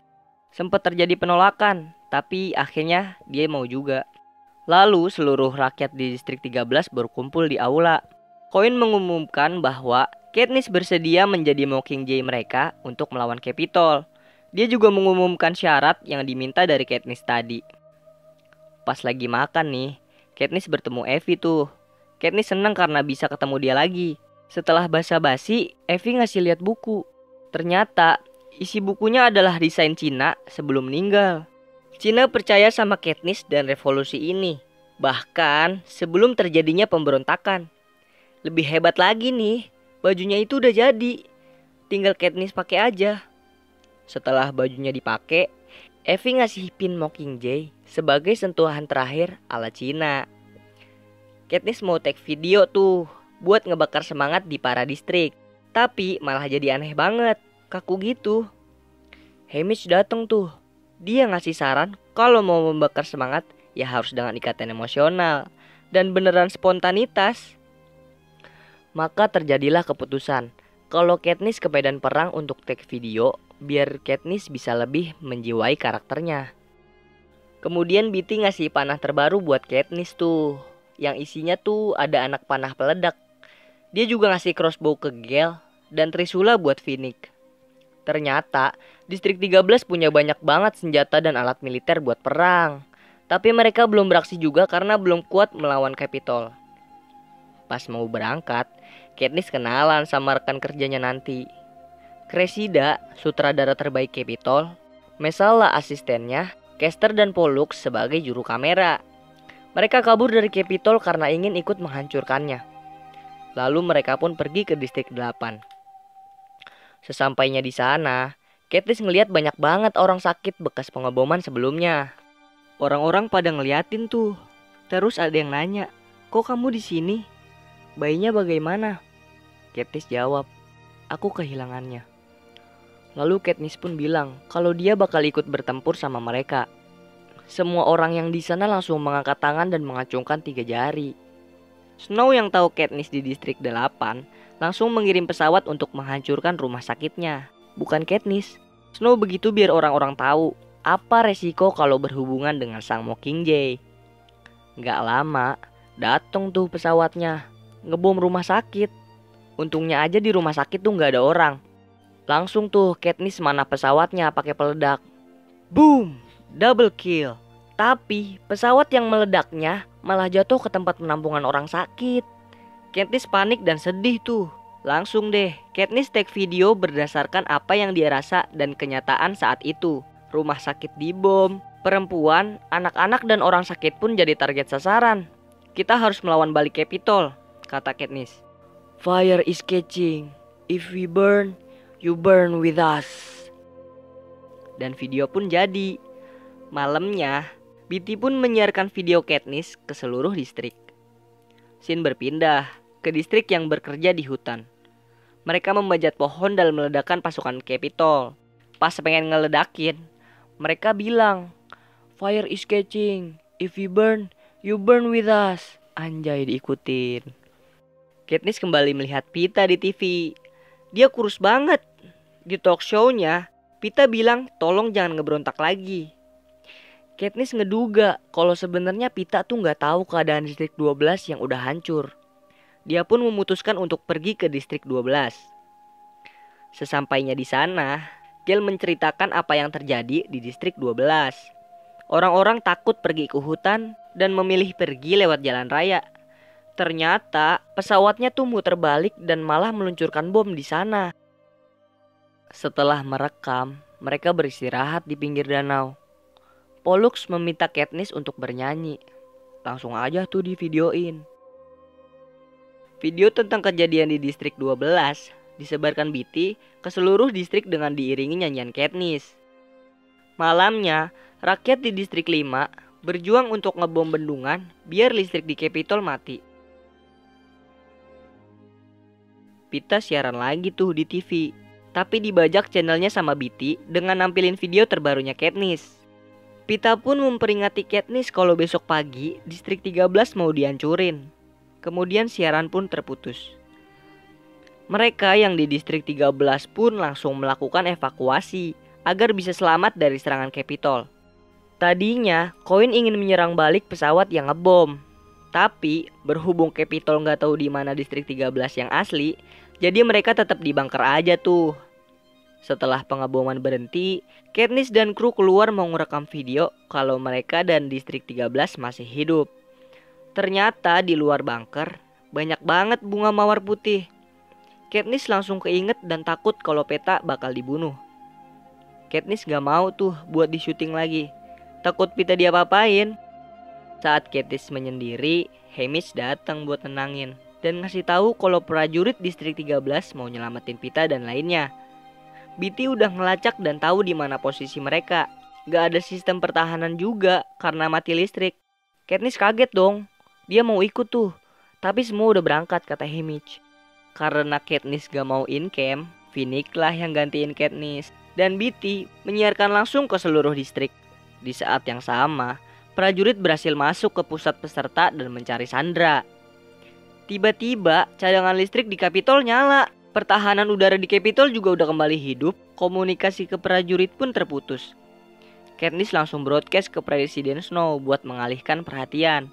Sempat terjadi penolakan, tapi akhirnya dia mau juga. Lalu seluruh rakyat di distrik 13 berkumpul di aula. Coin mengumumkan bahwa Katniss bersedia menjadi Mockingjay mereka untuk melawan Capitol. Dia juga mengumumkan syarat yang diminta dari Katniss tadi. Pas lagi makan nih, Katniss bertemu Effie tuh. Katniss senang karena bisa ketemu dia lagi. Setelah basa-basi, Effie ngasih lihat buku. Ternyata isi bukunya adalah desain Cina sebelum meninggal. Cina percaya sama Katniss dan revolusi ini, bahkan sebelum terjadinya pemberontakan. Lebih hebat lagi nih, bajunya itu udah jadi. Tinggal Katniss pakai aja. Setelah bajunya dipakai, Effie ngasih pin Mockingjay sebagai sentuhan terakhir ala Cina. Katniss mau take video tuh buat ngebakar semangat di para distrik. Tapi malah jadi aneh banget, kaku gitu. Haymitch dateng tuh. Dia ngasih saran kalau mau membakar semangat ya harus dengan ikatan emosional dan beneran spontanitas. Maka terjadilah keputusan kalau Katniss ke medan perang untuk take video biar Katniss bisa lebih menjiwai karakternya. Kemudian Beetee ngasih panah terbaru buat Katniss tuh, yang isinya tuh ada anak panah peledak. Dia juga ngasih crossbow ke Gale dan trisula buat Finnick. Ternyata distrik 13 punya banyak banget senjata dan alat militer buat perang. Tapi mereka belum beraksi juga karena belum kuat melawan Capitol. Pas mau berangkat, Katniss kenalan sama rekan kerjanya nanti. Cressida, sutradara terbaik Capitol, Messala asistennya, Caster dan Pollux sebagai juru kamera. Mereka kabur dari Capitol karena ingin ikut menghancurkannya. Lalu mereka pun pergi ke distrik 8. Sesampainya di sana, Katniss ngeliat banyak banget orang sakit bekas pengeboman sebelumnya. Orang-orang pada ngeliatin tuh. Terus ada yang nanya, "Kok kamu di sini? Bayinya bagaimana?" Katniss jawab, "Aku kehilangannya." Lalu Katniss pun bilang kalau dia bakal ikut bertempur sama mereka. Semua orang yang di sana langsung mengangkat tangan dan mengacungkan 3 jari. Snow yang tahu Katniss di distrik 8 langsung mengirim pesawat untuk menghancurkan rumah sakitnya. Bukan Katniss. Snow begitu biar orang-orang tahu apa resiko kalau berhubungan dengan sang Mockingjay. Gak lama, datang tuh pesawatnya. ngebom rumah sakit. Untungnya aja di rumah sakit tuh nggak ada orang. Langsung tuh Katniss mana pesawatnya pakai peledak. Boom, double kill. Tapi pesawat yang meledaknya malah jatuh ke tempat penampungan orang sakit. Katniss panik dan sedih tuh. Langsung deh, Katniss take video berdasarkan apa yang dia rasa dan kenyataan saat itu. Rumah sakit dibom, perempuan, anak-anak dan orang sakit pun jadi target sasaran. Kita harus melawan balik Capitol, kata Katniss. Fire is catching. If we burn, you burn with us. Dan video pun jadi. Malamnya, Beetee pun menyiarkan video Katniss ke seluruh distrik. Scene berpindah ke distrik yang bekerja di hutan. Mereka membajak pohon dan meledakkan pasukan Capitol. Pas pengen ngeledakin, mereka bilang, Fire is catching. If we burn, you burn with us. Anjay, diikutin. Katniss kembali melihat Peeta di TV. Dia kurus banget. Di talk show-nya, Peeta bilang tolong jangan ngeberontak lagi. Katniss ngeduga kalau sebenarnya Peeta tuh nggak tahu keadaan distrik 12 yang udah hancur. Dia pun memutuskan untuk pergi ke distrik 12. Sesampainya di sana, Gale menceritakan apa yang terjadi di distrik 12. Orang-orang takut pergi ke hutan dan memilih pergi lewat jalan raya. Ternyata pesawatnya tuh muter balik dan malah meluncurkan bom di sana. Setelah merekam, mereka beristirahat di pinggir danau. Pollux meminta Katniss untuk bernyanyi. Langsung aja tuh di videoin. Video tentang kejadian di distrik 12 disebarkan Beetee ke seluruh distrik dengan diiringi nyanyian Katniss. Malamnya, rakyat di distrik 5 berjuang untuk ngebom bendungan biar listrik di Capitol mati. Peeta siaran lagi tuh di TV, tapi dibajak channelnya sama Beetee dengan nampilin video terbarunya Katniss. Peeta pun memperingati Katniss kalau besok pagi distrik 13 mau dihancurin. Kemudian siaran pun terputus. Mereka yang di distrik 13 pun langsung melakukan evakuasi agar bisa selamat dari serangan Capitol. Tadinya, Coin ingin menyerang balik pesawat yang ngebom. Tapi, berhubung Capitol nggak tahu di mana distrik 13 yang asli, jadi mereka tetap di bunker aja tuh. Setelah pengeboman berhenti, Katniss dan kru keluar mau ngerekam video kalau mereka dan distrik 13 masih hidup. Ternyata di luar bunker, banyak banget bunga mawar putih. Katniss langsung keinget dan takut kalau Peeta bakal dibunuh. Katniss gak mau tuh buat di syuting lagi. Takut Peeta diapa-apain. Saat Katniss menyendiri, Haymitch datang buat tenangin dan ngasih tahu kalau prajurit distrik 13 mau nyelamatin Peeta dan lainnya. Beetee udah ngelacak dan tahu di mana posisi mereka. Gak ada sistem pertahanan juga karena mati listrik. Katniss kaget dong. Dia mau ikut tuh, tapi semua udah berangkat, kata Haymitch. Karena Katniss gak mau in camp, Finnick lah yang gantiin Katniss. Dan Beetee menyiarkan langsung ke seluruh distrik. Di saat yang sama, prajurit berhasil masuk ke pusat peserta dan mencari Sandra. Tiba-tiba cadangan listrik di Capitol nyala. Pertahanan udara di Capitol juga udah kembali hidup. Komunikasi ke prajurit pun terputus. Katniss langsung broadcast ke Presiden Snow buat mengalihkan perhatian.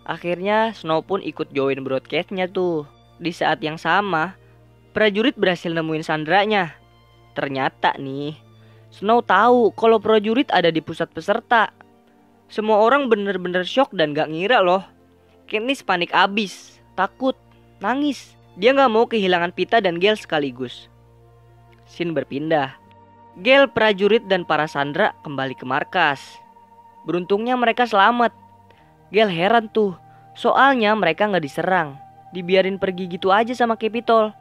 Akhirnya Snow pun ikut join broadcastnya tuh. Di saat yang sama, prajurit berhasil nemuin Sandranya. Ternyata nih, Snow tahu kalau prajurit ada di pusat peserta. Semua orang bener-bener shock dan gak ngira loh. Katniss panik abis, takut, nangis. Dia gak mau kehilangan Peeta dan Gale sekaligus. Scene berpindah. Gale, prajurit dan para Sandra kembali ke markas. Beruntungnya mereka selamat. Gale heran tuh, soalnya mereka gak diserang. Dibiarin pergi gitu aja sama Capitol.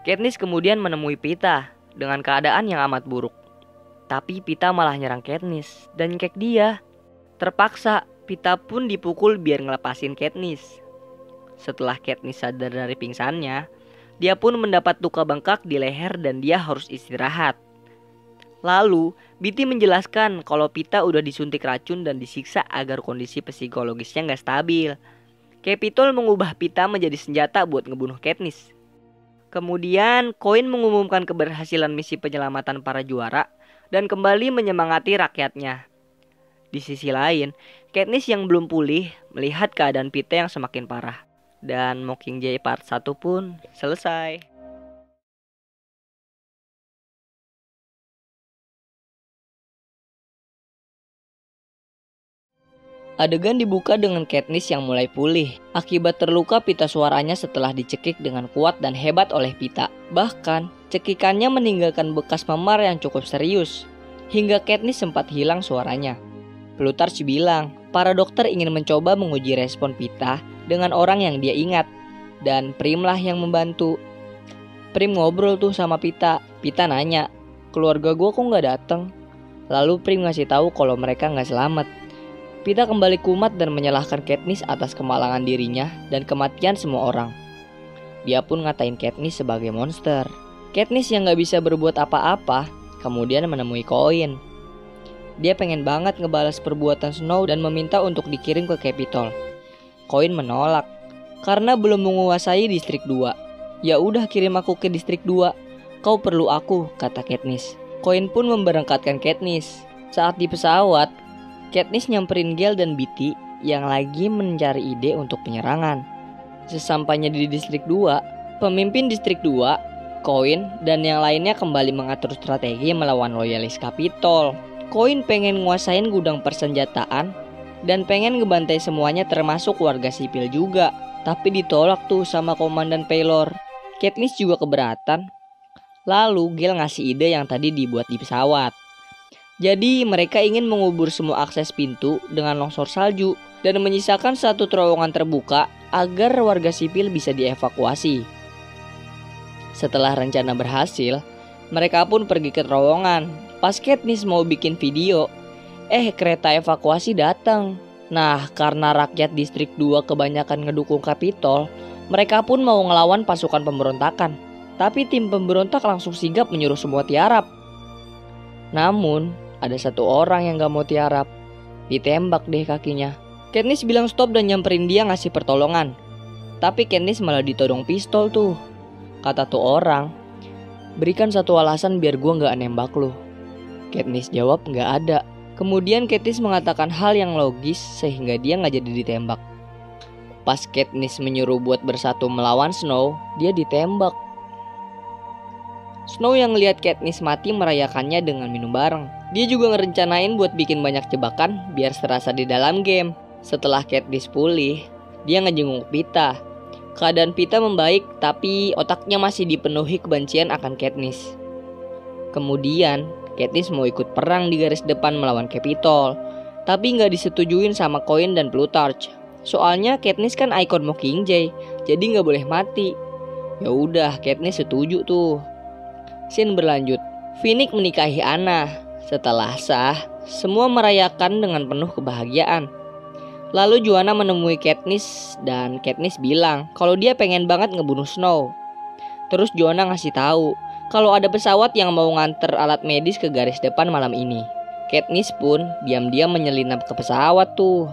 Katniss kemudian menemui Peeta dengan keadaan yang amat buruk. Tapi Peeta malah nyerang Katniss dan nyekek dia. Terpaksa, Peeta pun dipukul biar ngelepasin Katniss. Setelah Katniss sadar dari pingsannya, dia pun mendapat luka bengkak di leher dan dia harus istirahat. Lalu, Beetee menjelaskan kalau Peeta udah disuntik racun dan disiksa agar kondisi psikologisnya gak stabil. Capitol mengubah Peeta menjadi senjata buat ngebunuh Katniss. Kemudian, Coin mengumumkan keberhasilan misi penyelamatan para juara dan kembali menyemangati rakyatnya. Di sisi lain, Katniss yang belum pulih melihat keadaan Peeta yang semakin parah. Dan Mockingjay part 1 pun selesai. Adegan dibuka dengan Katniss yang mulai pulih. Akibat terluka pita suaranya setelah dicekik dengan kuat dan hebat oleh Pita. Bahkan, cekikannya meninggalkan bekas memar yang cukup serius. Hingga Katniss sempat hilang suaranya. Plutarch bilang, para dokter ingin mencoba menguji respon Pita dengan orang yang dia ingat. Dan Prim lah yang membantu. Prim ngobrol tuh sama Pita. Pita nanya, keluarga gue kok gak dateng? Lalu Prim ngasih tahu kalau mereka gak selamat. Pita kembali kumat dan menyalahkan Katniss atas kemalangan dirinya dan kematian semua orang. Dia pun ngatain Katniss sebagai monster. Katniss yang gak bisa berbuat apa-apa, kemudian menemui koin. Dia pengen banget ngebalas perbuatan Snow dan meminta untuk dikirim ke Capitol. Koin menolak, karena belum menguasai Distrik 2. Ya udah kirim aku ke Distrik 2, kau perlu aku, kata Katniss. Koin pun memberangkatkan Katniss. Saat di pesawat, Katniss nyamperin Gale dan Beetee yang lagi mencari ide untuk penyerangan. Sesampainya di Distrik 2, pemimpin Distrik 2, Coin, dan yang lainnya kembali mengatur strategi melawan loyalis Capitol. Coin pengen nguasain gudang persenjataan dan pengen ngebantai semuanya termasuk warga sipil juga. Tapi ditolak tuh sama Komandan Paylor. Katniss juga keberatan. Lalu Gale ngasih ide yang tadi dibuat di pesawat. Jadi mereka ingin mengubur semua akses pintu dengan longsor salju dan menyisakan satu terowongan terbuka agar warga sipil bisa dievakuasi. Setelah rencana berhasil, mereka pun pergi ke terowongan. Pas Katniss mau bikin video, kereta evakuasi datang. Nah, karena rakyat Distrik 2 kebanyakan ngedukung Capitol, mereka pun mau ngelawan pasukan pemberontakan. Tapi tim pemberontak langsung sigap menyuruh semua tiarap. Namun, ada satu orang yang gak mau tiarap. Ditembak deh kakinya. Katniss bilang stop dan nyamperin dia ngasih pertolongan. Tapi Katniss malah ditodong pistol tuh. Kata tuh orang, berikan satu alasan biar gua gak nembak lu. Katniss jawab gak ada. Kemudian Katniss mengatakan hal yang logis sehingga dia gak jadi ditembak. Pas Katniss menyuruh buat bersatu melawan Snow, dia ditembak. Snow yang ngelihat Katniss mati merayakannya dengan minum bareng. Dia juga ngerencanain buat bikin banyak jebakan biar serasa di dalam game. Setelah Katniss pulih, dia ngejenguk Pita. Keadaan Pita membaik tapi otaknya masih dipenuhi kebencian akan Katniss. Kemudian Katniss mau ikut perang di garis depan melawan Capitol, tapi nggak disetujuin sama Coin dan Plutarch. Soalnya Katniss kan ikon Mockingjay, jadi nggak boleh mati. Ya udah, Katniss setuju tuh. Scene berlanjut. Finnick menikahi Anna. Setelah sah, semua merayakan dengan penuh kebahagiaan. Lalu Joanna menemui Katniss dan Katniss bilang kalau dia pengen banget ngebunuh Snow. Terus Joanna ngasih tahu kalau ada pesawat yang mau nganter alat medis ke garis depan malam ini. Katniss pun diam-diam menyelinap ke pesawat tuh.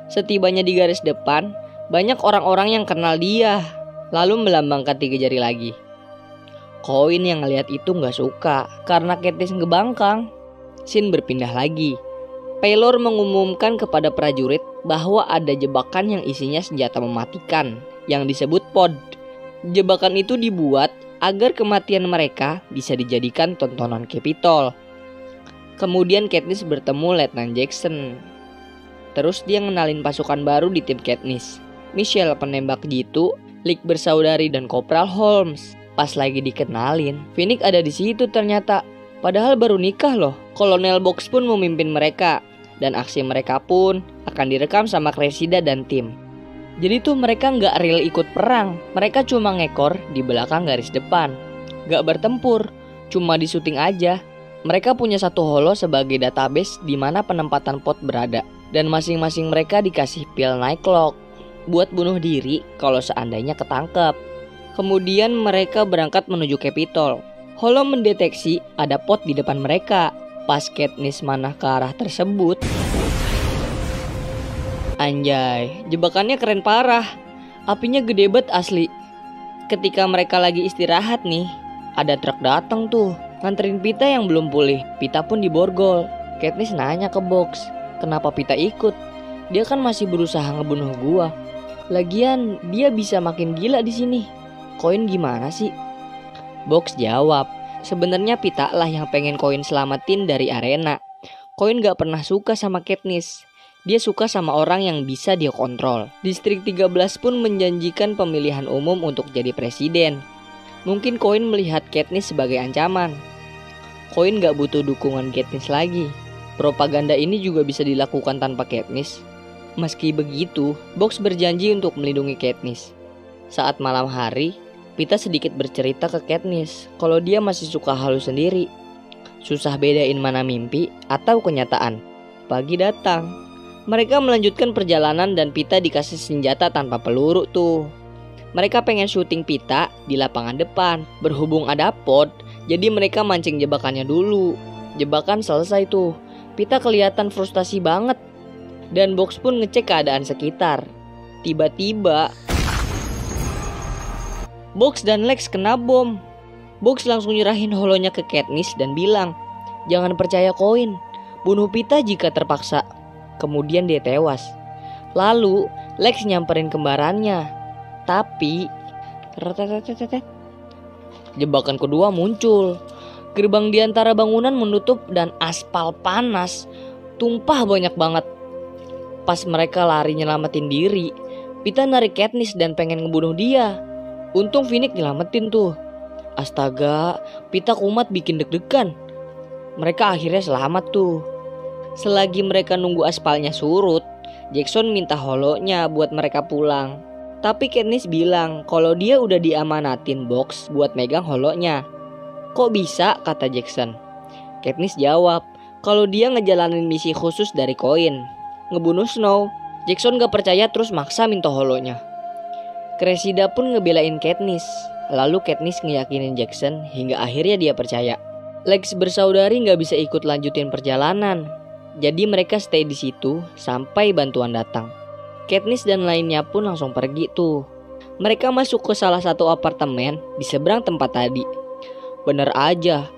Setibanya di garis depan, banyak orang-orang yang kenal dia. Lalu melambangkan 3 jari lagi. Coin yang ngeliat itu gak suka karena Katniss ngebangkang. Scene berpindah lagi. Paylor mengumumkan kepada prajurit bahwa ada jebakan yang isinya senjata mematikan yang disebut pod. Jebakan itu dibuat agar kematian mereka bisa dijadikan tontonan Capitol. Kemudian Katniss bertemu Letnan Jackson. Terus dia ngenalin pasukan baru di tim Katniss. Michelle penembak jitu, Lick bersaudari dan Kopral Holmes. Pas lagi dikenalin, Finnick ada di situ ternyata. Padahal baru nikah loh. Kolonel Box pun memimpin mereka. Dan aksi mereka pun akan direkam sama Cressida dan tim. Jadi tuh mereka gak real ikut perang. Mereka cuma ngekor di belakang garis depan. Gak bertempur, cuma di syuting aja. Mereka punya satu holo sebagai database di mana penempatan pot berada. Dan masing-masing mereka dikasih pil Nightlock buat bunuh diri kalau seandainya ketangkep. Kemudian mereka berangkat menuju Capitol. Holo mendeteksi ada pot di depan mereka. Pas Katniss manah ke arah tersebut, anjay, jebakannya keren parah. Apinya gede banget asli. Ketika mereka lagi istirahat nih, ada truk datang tuh nganterin Pita yang belum pulih. Pita pun diborgol. Katniss nanya ke Box, kenapa Pita ikut? Dia kan masih berusaha ngebunuh gua. Lagian dia bisa makin gila di sini. Koin gimana sih? Box jawab, sebenarnya Pita lah yang pengen Koin selamatin dari arena. Koin gak pernah suka sama Katniss. Dia suka sama orang yang bisa dia kontrol. Distrik 13 pun menjanjikan pemilihan umum untuk jadi presiden. Mungkin Koin melihat Katniss sebagai ancaman. Koin gak butuh dukungan Katniss lagi. Propaganda ini juga bisa dilakukan tanpa Katniss. Meski begitu, Box berjanji untuk melindungi Katniss. Saat malam hari, Pita sedikit bercerita ke Katniss kalau dia masih suka halu sendiri. Susah bedain mana mimpi atau kenyataan. Pagi datang. Mereka melanjutkan perjalanan dan Pita dikasih senjata tanpa peluru tuh. Mereka pengen syuting Pita di lapangan depan. Berhubung ada pot, jadi mereka mancing jebakannya dulu. Jebakan selesai tuh. Pita kelihatan frustasi banget. Dan Box pun ngecek keadaan sekitar. Tiba-tiba Box dan Lex kena bom. Box langsung nyerahin holonya ke Katniss dan bilang, "Jangan percaya Koin. Bunuh Pita jika terpaksa." Kemudian dia tewas. Lalu Lex nyamperin kembarannya. Tapi jebakan kedua muncul. Gerbang di antara bangunan menutup dan aspal panas. Tumpah banyak banget. Pas mereka lari nyelamatin diri, Pita narik Katniss dan pengen ngebunuh dia. Untung Finnick nyelamatin tuh. Astaga, Pita kumat bikin deg-degan. Mereka akhirnya selamat tuh. Selagi mereka nunggu aspalnya surut, Jackson minta holonya buat mereka pulang. Tapi Katniss bilang kalau dia udah diamanatin Box buat megang holonya. "Kok bisa?" kata Jackson. Katniss jawab kalau dia ngejalanin misi khusus dari Koin, ngebunuh Snow. Jackson gak percaya terus maksa minta holonya. Cressida pun ngebelain Katniss. Lalu Katniss ngeyakinin Jackson hingga akhirnya dia percaya. Lex bersaudari gak bisa ikut lanjutin perjalanan. Jadi mereka stay di situ sampai bantuan datang. Katniss dan lainnya pun langsung pergi tuh. Mereka masuk ke salah satu apartemen di seberang tempat tadi. Bener aja,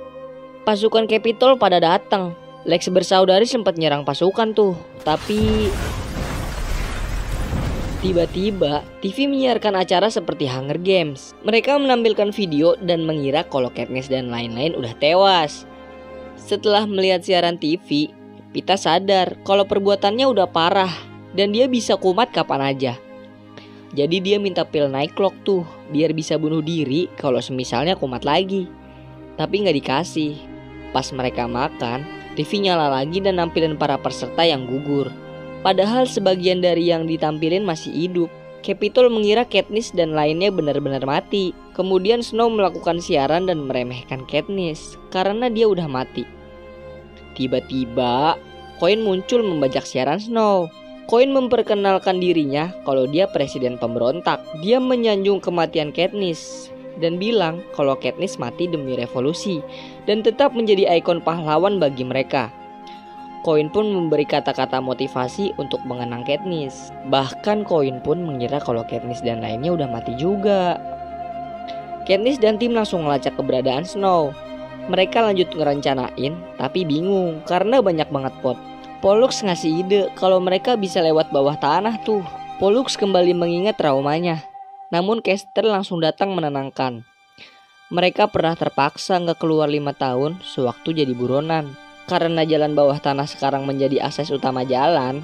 pasukan Capitol pada datang. Lex bersaudari sempat nyerang pasukan tuh. Tapi tiba-tiba TV menyiarkan acara seperti Hunger Games. Mereka menampilkan video dan mengira kalau Katniss dan lain-lain udah tewas. Setelah melihat siaran TV, Pita sadar kalau perbuatannya udah parah dan dia bisa kumat kapan aja. Jadi dia minta pil Nightcloak tuh biar bisa bunuh diri kalau semisalnya kumat lagi. Tapi gak dikasih. Pas mereka makan, TV nyala lagi dan nampilin para peserta yang gugur. Padahal sebagian dari yang ditampilin masih hidup. Capitol mengira Katniss dan lainnya benar-benar mati. Kemudian Snow melakukan siaran dan meremehkan Katniss karena dia udah mati. Tiba-tiba Koin muncul membajak siaran Snow. Koin memperkenalkan dirinya kalau dia presiden pemberontak. Dia menyanjung kematian Katniss dan bilang kalau Katniss mati demi revolusi dan tetap menjadi ikon pahlawan bagi mereka. Koin pun memberi kata-kata motivasi untuk mengenang Katniss. Bahkan Koin pun mengira kalau Katniss dan lainnya udah mati juga. Katniss dan tim langsung melacak keberadaan Snow. Mereka lanjut ngerencanain, tapi bingung karena banyak banget pot. Pollux ngasih ide kalau mereka bisa lewat bawah tanah tuh. Pollux kembali mengingat traumanya. Namun Caster langsung datang menenangkan. Mereka pernah terpaksa nggak keluar 5 tahun sewaktu jadi buronan. Karena jalan bawah tanah sekarang menjadi akses utama jalan,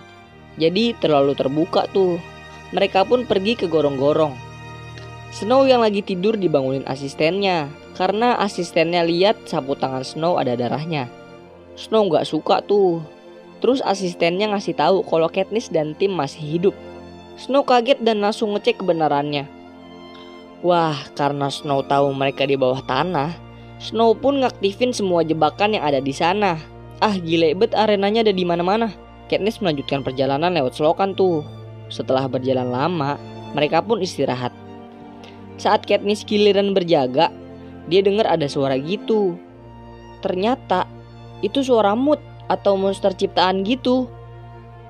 jadi terlalu terbuka tuh. Mereka pun pergi ke gorong-gorong. Snow yang lagi tidur dibangunin asistennya karena asistennya lihat sapu tangan Snow ada darahnya. Snow gak suka tuh. Terus asistennya ngasih tahu kalau Katniss dan tim masih hidup. Snow kaget dan langsung ngecek kebenarannya. Wah, karena Snow tahu mereka di bawah tanah, Snow pun ngaktifin semua jebakan yang ada di sana. Ah, gile bet, arenanya ada di mana-mana. Katniss melanjutkan perjalanan lewat selokan tuh. Setelah berjalan lama, mereka pun istirahat. Saat Katniss giliran berjaga, dia dengar ada suara gitu. Ternyata itu suara Mood atau monster ciptaan gitu.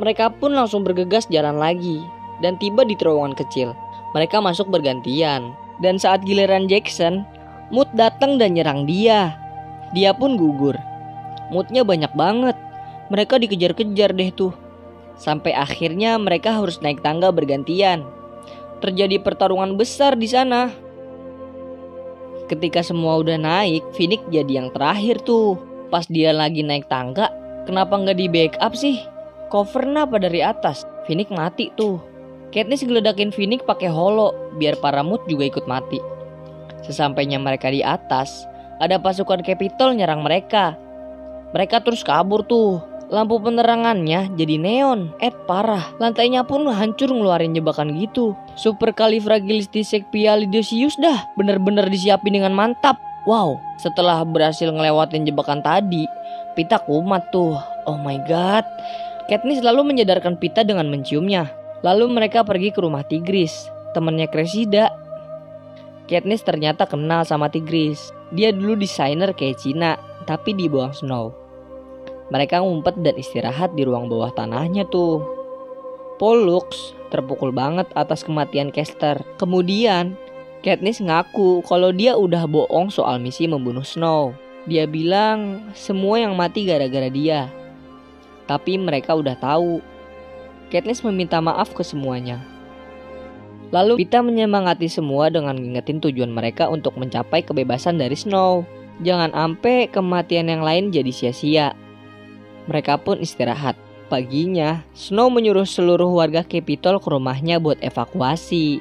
Mereka pun langsung bergegas jalan lagi dan tiba di terowongan kecil. Mereka masuk bergantian. Dan saat giliran Jackson, Mood datang dan nyerang dia. Dia pun gugur. Moodnya banyak banget. Mereka dikejar-kejar deh tuh. Sampai akhirnya mereka harus naik tangga bergantian. Terjadi pertarungan besar di sana. Ketika semua udah naik, Phoenix jadi yang terakhir tuh. Pas dia lagi naik tangga, kenapa nggak di backup sih? Covernya apa dari atas? Phoenix mati tuh. Katniss geledakin Phoenix pakai holo biar para Mood juga ikut mati. Sesampainya mereka di atas, ada pasukan Capitol nyerang mereka. Mereka terus kabur tuh. Lampu penerangannya jadi neon. Parah. Lantainya pun hancur ngeluarin jebakan gitu. Supercalifragilisticexpialidocious dah. Bener-bener disiapin dengan mantap. Wow, setelah berhasil ngelewatin jebakan tadi, Pita kumat tuh. Oh my god. Katniss lalu menyadarkan Pita dengan menciumnya. Lalu mereka pergi ke rumah Tigris, temannya Cressida. Katniss ternyata kenal sama Tigris. Dia dulu desainer kayak Cina, tapi dibuang Snow. Mereka ngumpet dan istirahat di ruang bawah tanahnya tuh. Pollux terpukul banget atas kematian Kester. Kemudian Katniss ngaku kalau dia udah bohong soal misi membunuh Snow. Dia bilang semua yang mati gara-gara dia. Tapi mereka udah tahu. Katniss meminta maaf ke semuanya. Lalu Pita menyemangati semua dengan ngingetin tujuan mereka untuk mencapai kebebasan dari Snow. Jangan sampai kematian yang lain jadi sia-sia. Mereka pun istirahat. Paginya, Snow menyuruh seluruh warga Capitol ke rumahnya buat evakuasi.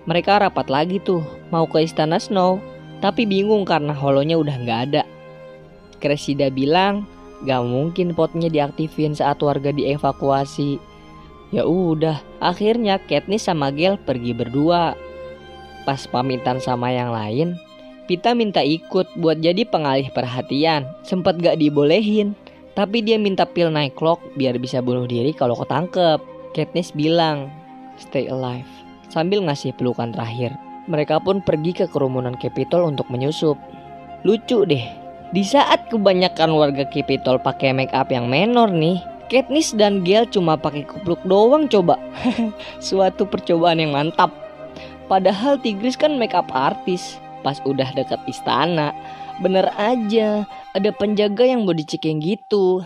Mereka rapat lagi tuh, mau ke istana Snow, tapi bingung karena holonya udah gak ada. Cressida bilang, gak mungkin potnya diaktifin saat warga dievakuasi. Ya udah, akhirnya Katniss sama Gale pergi berdua. Pas pamitan sama yang lain, Pita minta ikut buat jadi pengalih perhatian. Sempet gak dibolehin. Tapi dia minta pil Nightcloak biar bisa bunuh diri kalau ketangkep. Katniss bilang, stay alive, sambil ngasih pelukan terakhir. Mereka pun pergi ke kerumunan Capitol untuk menyusup. Lucu deh, di saat kebanyakan warga Capitol pakai make up yang menor nih, Katniss dan Gale cuma pakai kupluk doang coba. Suatu percobaan yang mantap. Padahal Tigris kan make up artis. Pas udah dekat istana, bener aja ada penjaga yang body checking gitu.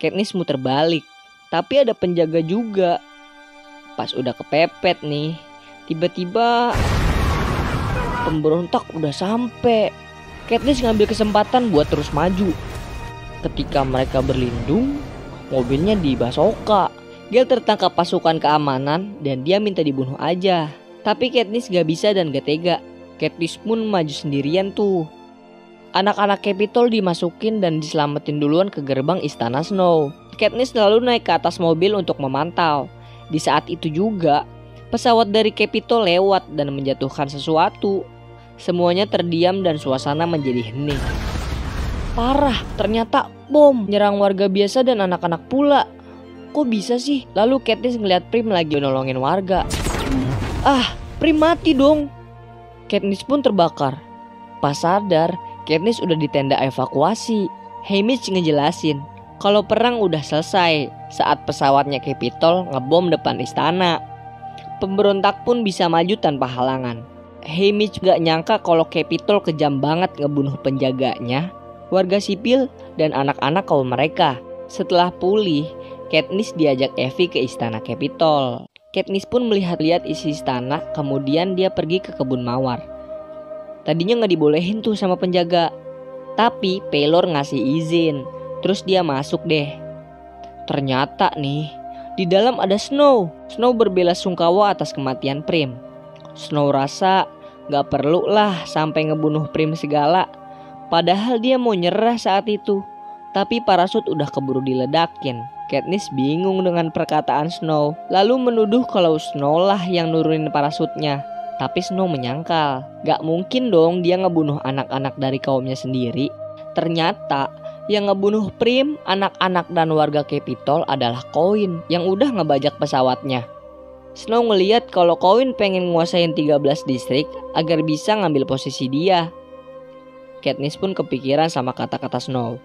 Katniss muter balik, tapi ada penjaga juga. Pas udah kepepet nih, tiba-tiba pemberontak udah sampai. Katniss ngambil kesempatan buat terus maju. Ketika mereka berlindung, mobilnya dibasoka. Gale tertangkap pasukan keamanan dan dia minta dibunuh aja. Tapi Katniss gak bisa dan gak tega. Katniss pun maju sendirian tuh. Anak-anak Capitol dimasukin dan diselamatin duluan ke gerbang istana Snow. Katniss lalu naik ke atas mobil untuk memantau. Di saat itu juga, pesawat dari Capitol lewat dan menjatuhkan sesuatu. Semuanya terdiam dan suasana menjadi hening. Parah, ternyata bom nyerang warga biasa dan anak-anak pula. Kok bisa sih? Lalu Katniss ngeliat Prim lagi nolongin warga. Prim mati dong. Katniss pun terbakar. Pas sadar, Katniss udah di tenda evakuasi. Haymitch ngejelasin kalau perang udah selesai saat pesawatnya Capitol ngebom depan istana. Pemberontak pun bisa maju tanpa halangan. Haymitch gak nyangka kalau Capitol kejam banget ngebunuh penjaganya, warga sipil, dan anak-anak kaum mereka. Setelah pulih, Katniss diajak Evie ke istana Capitol. Katniss pun melihat-lihat isi istana, kemudian dia pergi ke kebun mawar. Tadinya gak dibolehin tuh sama penjaga, tapi Pelor ngasih izin. Terus dia masuk deh. Ternyata nih, di dalam ada Snow. Snow berbela-sungkawa atas kematian Prim. Snow rasa gak perlu lah sampai ngebunuh Prim segala. Padahal dia mau nyerah saat itu. Tapi parasut udah keburu diledakin. Katniss bingung dengan perkataan Snow, lalu menuduh kalau Snow lah yang nurunin parasutnya. Tapi Snow menyangkal, gak mungkin dong dia ngebunuh anak-anak dari kaumnya sendiri. Ternyata yang ngebunuh Prim, anak-anak dan warga Capitol adalah Coin yang udah ngebajak pesawatnya. Snow ngeliat kalau Coin pengen nguasain 13 distrik agar bisa ngambil posisi dia. Katniss pun kepikiran sama kata-kata Snow.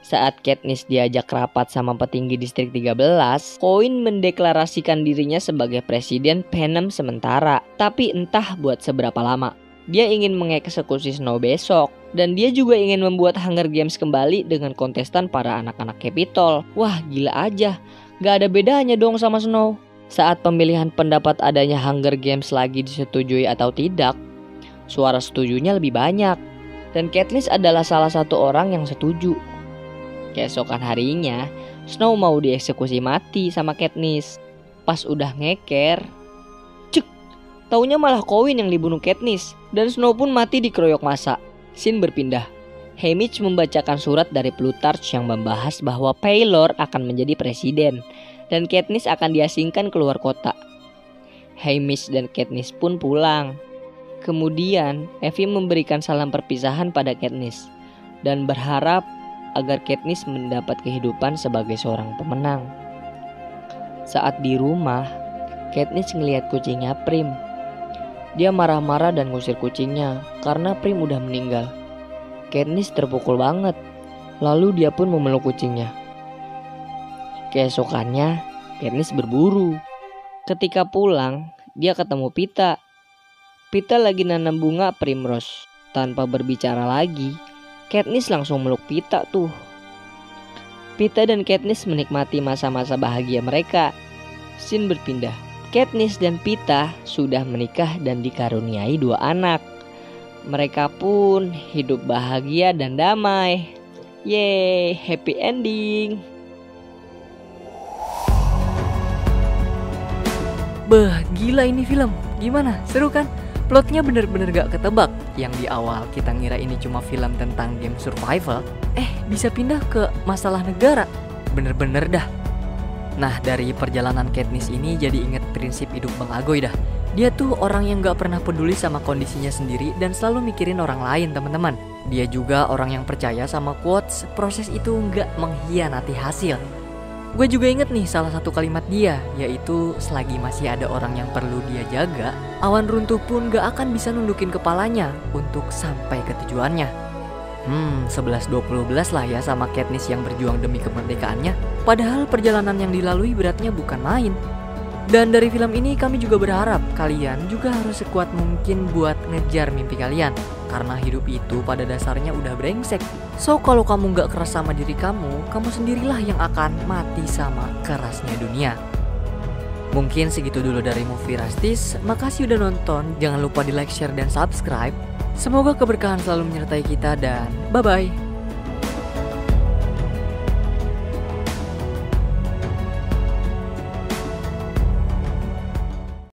Saat Katniss diajak rapat sama petinggi distrik 13, Coin mendeklarasikan dirinya sebagai presiden Panem sementara. Tapi entah buat seberapa lama. Dia ingin mengeksekusi Snow besok. Dan dia juga ingin membuat Hunger Games kembali dengan kontestan para anak-anak Capitol. Wah, gila aja. Gak ada bedanya dong sama Snow. Saat pemilihan pendapat adanya Hunger Games lagi disetujui atau tidak, suara setujunya lebih banyak. Dan Katniss adalah salah satu orang yang setuju. Keesokan harinya, Snow mau dieksekusi mati sama Katniss. Pas udah ngeker, cek, taunya malah Corwin yang dibunuh Katniss. Dan Snow pun mati dikeroyok massa. Scene berpindah. Haymitch membacakan surat dari Plutarch yang membahas bahwa Paylor akan menjadi presiden dan Katniss akan diasingkan keluar kota. Haymitch dan Katniss pun pulang. Kemudian Evie memberikan salam perpisahan pada Katniss dan berharap agar Katniss mendapat kehidupan sebagai seorang pemenang. Saat di rumah, Katniss ngelihat kucingnya Prim. Dia marah-marah dan ngusir kucingnya karena Prim udah meninggal. Katniss terpukul banget. Lalu dia pun memeluk kucingnya. Keesokannya, Katniss berburu. Ketika pulang, dia ketemu Pita. Pita lagi nanam bunga primrose. Tanpa berbicara lagi, Katniss langsung meluk Pita tuh. Pita dan Katniss menikmati masa-masa bahagia mereka. Scene berpindah. Katniss dan Pita sudah menikah dan dikaruniai 2 anak. Mereka pun hidup bahagia dan damai. Yeay, happy ending. Bah, gila ini film. Gimana? Seru kan? Plotnya bener-bener gak ketebak. Yang di awal kita ngira ini cuma film tentang game survival, bisa pindah ke masalah negara. Bener-bener dah. Nah, dari perjalanan Katniss ini jadi inget prinsip hidup Bang Agoy dah. Dia tuh orang yang gak pernah peduli sama kondisinya sendiri dan selalu mikirin orang lain, teman-teman. Dia juga orang yang percaya sama quotes, proses itu gak mengkhianati hasil. Gue juga inget nih salah satu kalimat dia, yaitu selagi masih ada orang yang perlu dia jaga, awan runtuh pun gak akan bisa nundukin kepalanya untuk sampai ke tujuannya. 11-12 lah ya sama Katniss yang berjuang demi kemerdekaannya. Padahal perjalanan yang dilalui beratnya bukan main. Dan dari film ini kami juga berharap kalian juga harus sekuat mungkin buat ngejar mimpi kalian. Karena hidup itu pada dasarnya udah brengsek. So kalau kamu gak keras sama diri kamu sendirilah yang akan mati sama kerasnya dunia. Mungkin segitu dulu dari Movie Rastis. Makasih udah nonton. Jangan lupa di like, share, dan subscribe. Semoga keberkahan selalu menyertai kita dan bye-bye.